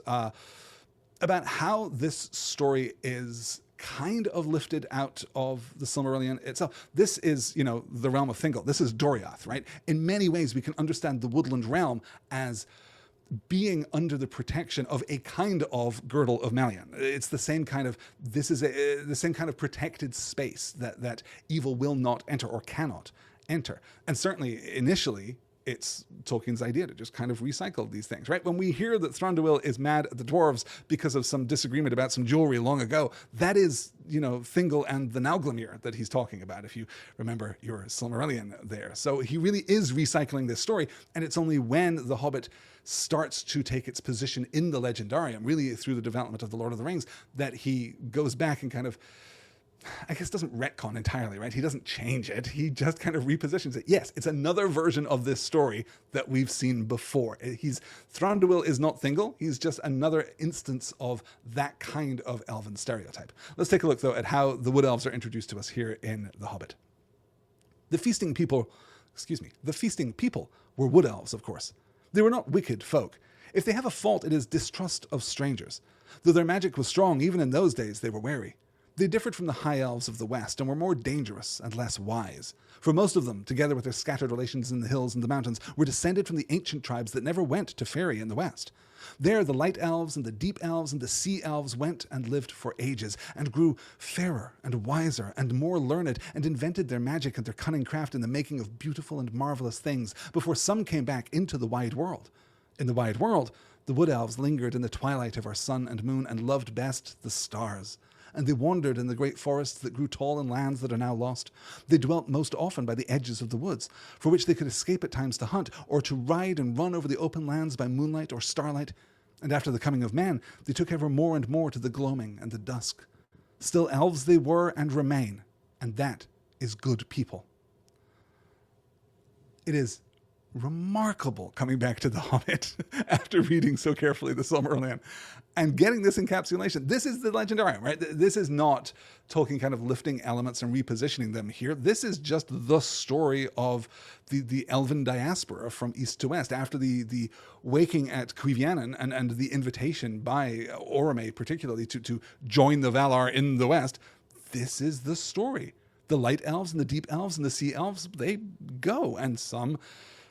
how this story is kind of lifted out of the Silmarillion itself. This is, the realm of Thingol. This is Doriath, right? In many ways, we can understand the Woodland Realm as being under the protection of a kind of Girdle of Melian. It's the same kind of, the same kind of protected space that evil will not enter or cannot enter. And certainly, initially, it's Tolkien's idea to just kind of recycle these things, right? When we hear that Thranduil is mad at the dwarves because of some disagreement about some jewelry long ago, that is, Thingol and the Nauglamir that he's talking about, if you remember your Silmarillion there. So he really is recycling this story, and it's only when The Hobbit starts to take its position in the Legendarium, really through the development of The Lord of the Rings, that he goes back and kind of, I guess, doesn't retcon entirely, right? He doesn't change it. He just kind of repositions it. Yes, it's another version of this story that we've seen before. Thranduil is not Thingol. He's just another instance of that kind of elven stereotype. Let's take a look, though, at how the Wood Elves are introduced to us here in The Hobbit. The feasting people were Wood Elves, of course. They were not wicked folk. If they have a fault, it is distrust of strangers. Though their magic was strong, even in those days, they were wary. They differed from the High Elves of the West and were more dangerous and less wise. For most of them, together with their scattered relations in the hills and the mountains, were descended from the ancient tribes that never went to Faerie in the West. There the Light Elves and the Deep Elves and the Sea Elves went and lived for ages, and grew fairer and wiser and more learned, and invented their magic and their cunning craft in the making of beautiful and marvelous things, before some came back into the wide world. In the wide world, the Wood Elves lingered in the twilight of our sun and moon and loved best the stars. and they wandered in the great forests that grew tall in lands that are now lost. They dwelt most often by the edges of the woods, for which they could escape at times to hunt, or to ride and run over the open lands by moonlight or starlight. And after the coming of man, they took ever more and more to the gloaming and the dusk. Still elves they were and remain, and that is good people. It is remarkable coming back to The Hobbit after reading so carefully the Silmarillion and getting this encapsulation. This is the Legendarium, right? This is not Tolkien kind of lifting elements and repositioning them here. This is just the story of the elven diaspora from east to west after the waking at Cuivianen and the invitation by Orome particularly to join the Valar in the west. This is the story. The light elves and the deep elves and the sea elves, they go, and some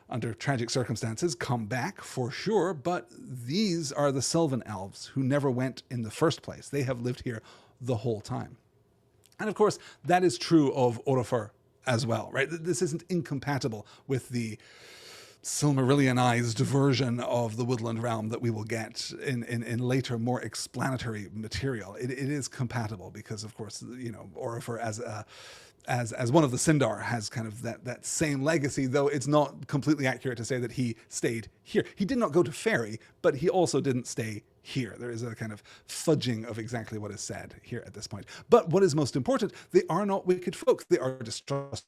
under tragic circumstances, come back for sure, but these are the Sylvan elves who never went in the first place. They have lived here the whole time. And of course, that is true of Orofur as well, right? This isn't incompatible with the Silmarillionized version of the Woodland Realm that we will get in later, more explanatory material. It is compatible because, of course, you know, Orofur as one of the Sindar has kind of that same legacy, though it's not completely accurate to say that he stayed here. He did not go to Faerie, but he also didn't stay here. There is a kind of fudging of exactly what is said here at this point. But what is most important, they are not wicked folk. They are distrustful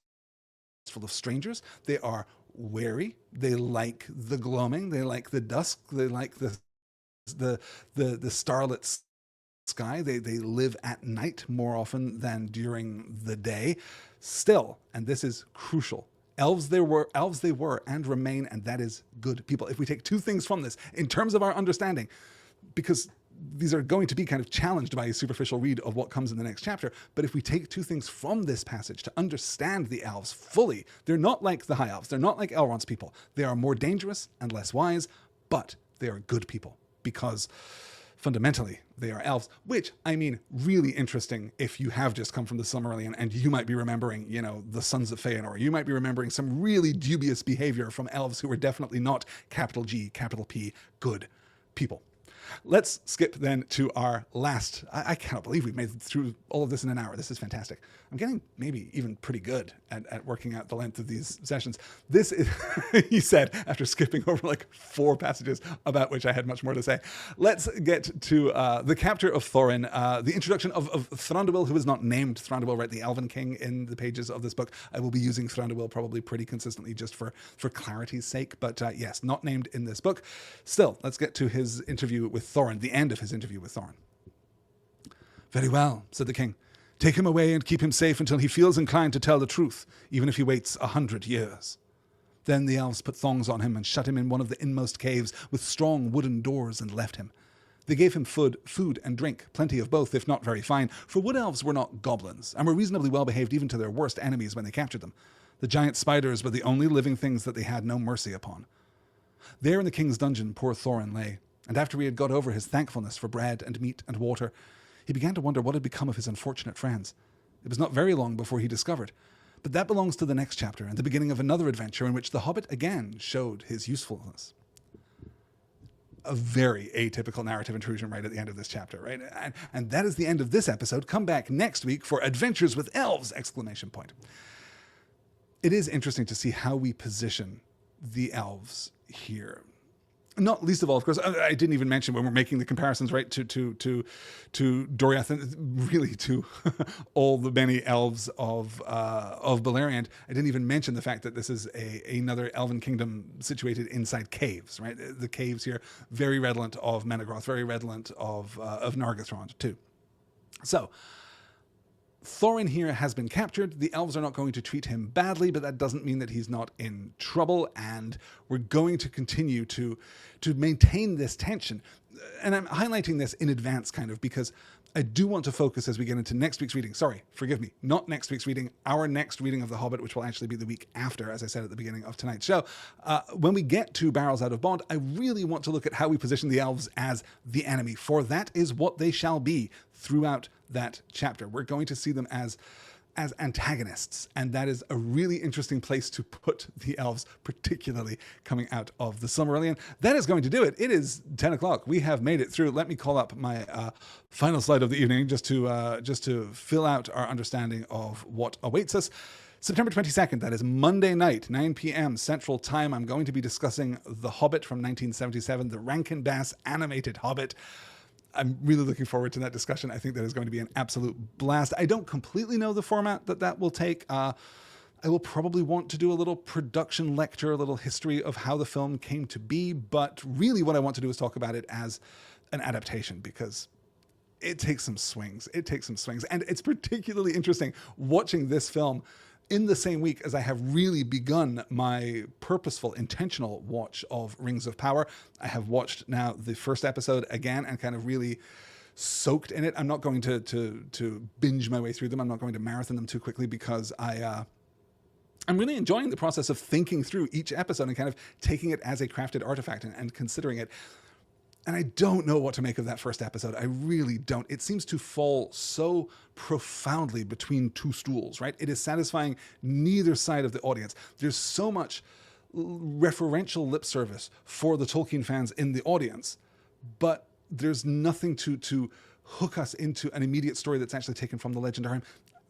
of strangers. They are wary. They like the gloaming. They like the dusk. They like the starlit sky. They live at night more often than during the day. Still, and this is crucial, elves they were and remain, and that is good people. If we take two things from this in terms of our understanding, because these are going to be kind of challenged by a superficial read of what comes in the next chapter, but if we take two things from this passage to understand the elves fully, they're not like the High Elves. They're not like Elrond's people. They are more dangerous and less wise, but they are good people because fundamentally they are elves, which, I mean, really interesting if you have just come from the Silmarillion and you might be remembering, you know, the Sons of Feanor. You might be remembering some really dubious behavior from elves who were definitely not capital G, capital P, good people. Let's skip then to our last. I cannot believe we've made it through all of this in an hour. This is fantastic. I'm getting maybe even pretty good at working out the length of these sessions. This is, he said, after skipping over like 4 passages about which I had much more to say. Let's get to the capture of Thorin, the introduction of Thranduil, who is not named Thranduil, right? The Elven King in the pages of this book. I will be using Thranduil probably pretty consistently just for clarity's sake. But yes, not named in this book. Still, let's get to his interview with Thorin, the end of his interview with Thorin. "Very well," said the king. "Take him away and keep him safe until he feels inclined to tell the truth, even if he waits 100 years. Then the elves put thongs on him and shut him in one of the inmost caves with strong wooden doors and left him. They gave him food and drink, plenty of both, if not very fine, for wood elves were not goblins, and were reasonably well behaved even to their worst enemies when they captured them. The giant spiders were the only living things that they had no mercy upon. There in the king's dungeon poor Thorin lay, and after he had got over his thankfulness for bread and meat and water, he began to wonder what had become of his unfortunate friends. It was not very long before he discovered, but that belongs to the next chapter and the beginning of another adventure in which the Hobbit again showed his usefulness." A very atypical narrative intrusion right at the end of this chapter, right? And that is the end of this episode. Come back next week for Adventures with Elves! ! It is interesting to see how we position the elves here. Not least of all, of course, I didn't even mention when we're making the comparisons, right, to Doriath and really to all the many elves of Beleriand. I didn't even mention the fact that this is another elven kingdom situated inside caves, right? The caves here, very redolent of Menegroth, very redolent of Nargothrond too. So, Thorin here has been captured. The elves are not going to treat him badly, but that doesn't mean that he's not in trouble, and we're going to continue to maintain this tension. And I'm highlighting this in advance kind of because I do want to focus as we get into next week's reading. Sorry, forgive me, not next week's reading, our next reading of The Hobbit, which will actually be the week after, as I said at the beginning of tonight's show. When we get to Barrels Out of Bond, I really want to look at how we position the elves as the enemy, for that is what they shall be throughout that chapter. We're going to see them as as antagonists, and that is a really interesting place to put the elves, particularly coming out of the Silmarillion. That is going to do it. It is 10 o'clock. We have made it through. Let me call up my final slide of the evening just to fill out our understanding of what awaits us. September 22nd, that is Monday night, 9 p.m. Central Time. I'm going to be discussing The Hobbit from 1977, the Rankin Bass animated Hobbit. I'm really looking forward to that discussion. I think that is going to be an absolute blast. I don't completely know the format that will take. I will probably want to do a little production lecture, a little history of how the film came to be, but really what I want to do is talk about it as an adaptation, because it takes some swings. And it's particularly interesting watching this film in the same week as I have really begun my purposeful, intentional watch of Rings of Power. I have watched now the first episode again and kind of really soaked in it. I'm not going to binge my way through them. I'm not going to marathon them too quickly, because I'm really enjoying the process of thinking through each episode and kind of taking it as a crafted artifact and considering it. And I don't know what to make of that first episode. I really don't. It seems to fall so profoundly between two stools, right? It is satisfying neither side of the audience. There's so much referential lip service for the Tolkien fans in the audience, but there's nothing to hook us into an immediate story that's actually taken from the Legendarium.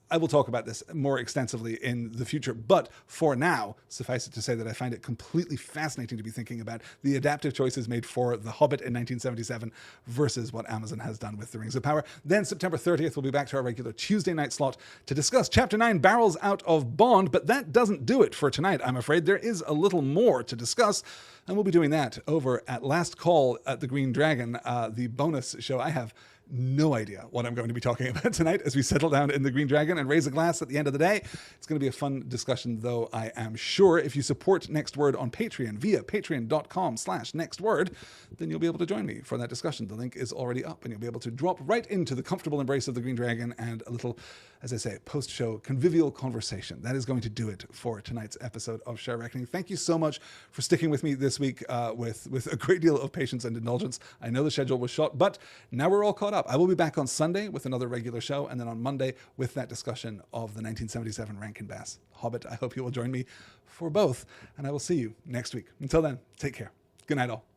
I will talk about this more extensively in the future, but for now, suffice it to say that I find it completely fascinating to be thinking about the adaptive choices made for The Hobbit in 1977 versus what Amazon has done with The Rings of Power. Then September 30th, we'll be back to our regular Tuesday night slot to discuss Chapter 9, Barrels Out of Bond, but that doesn't do it for tonight, I'm afraid. There is a little more to discuss, and we'll be doing that over at Last Call at the Green Dragon, the bonus show. I have no idea what I'm going to be talking about tonight as we settle down in the Green Dragon and raise a glass at the end of the day. It's going to be a fun discussion, though, I am sure. If you support Next Word on Patreon via patreon.com/nextword, then you'll be able to join me for that discussion. The link is already up, and you'll be able to drop right into the comfortable embrace of the Green Dragon and a little, as I say, post-show convivial conversation. That is going to do it for tonight's episode of Share Reckoning. Thank you so much for sticking with me this week with a great deal of patience and indulgence. I know the schedule was short, but now we're all caught up. I will be back on Sunday with another regular show, and then on Monday with that discussion of the 1977 Rankin Bass Hobbit. I hope you will join me for both, and I will see you next week. Until then, take care. Good night, all.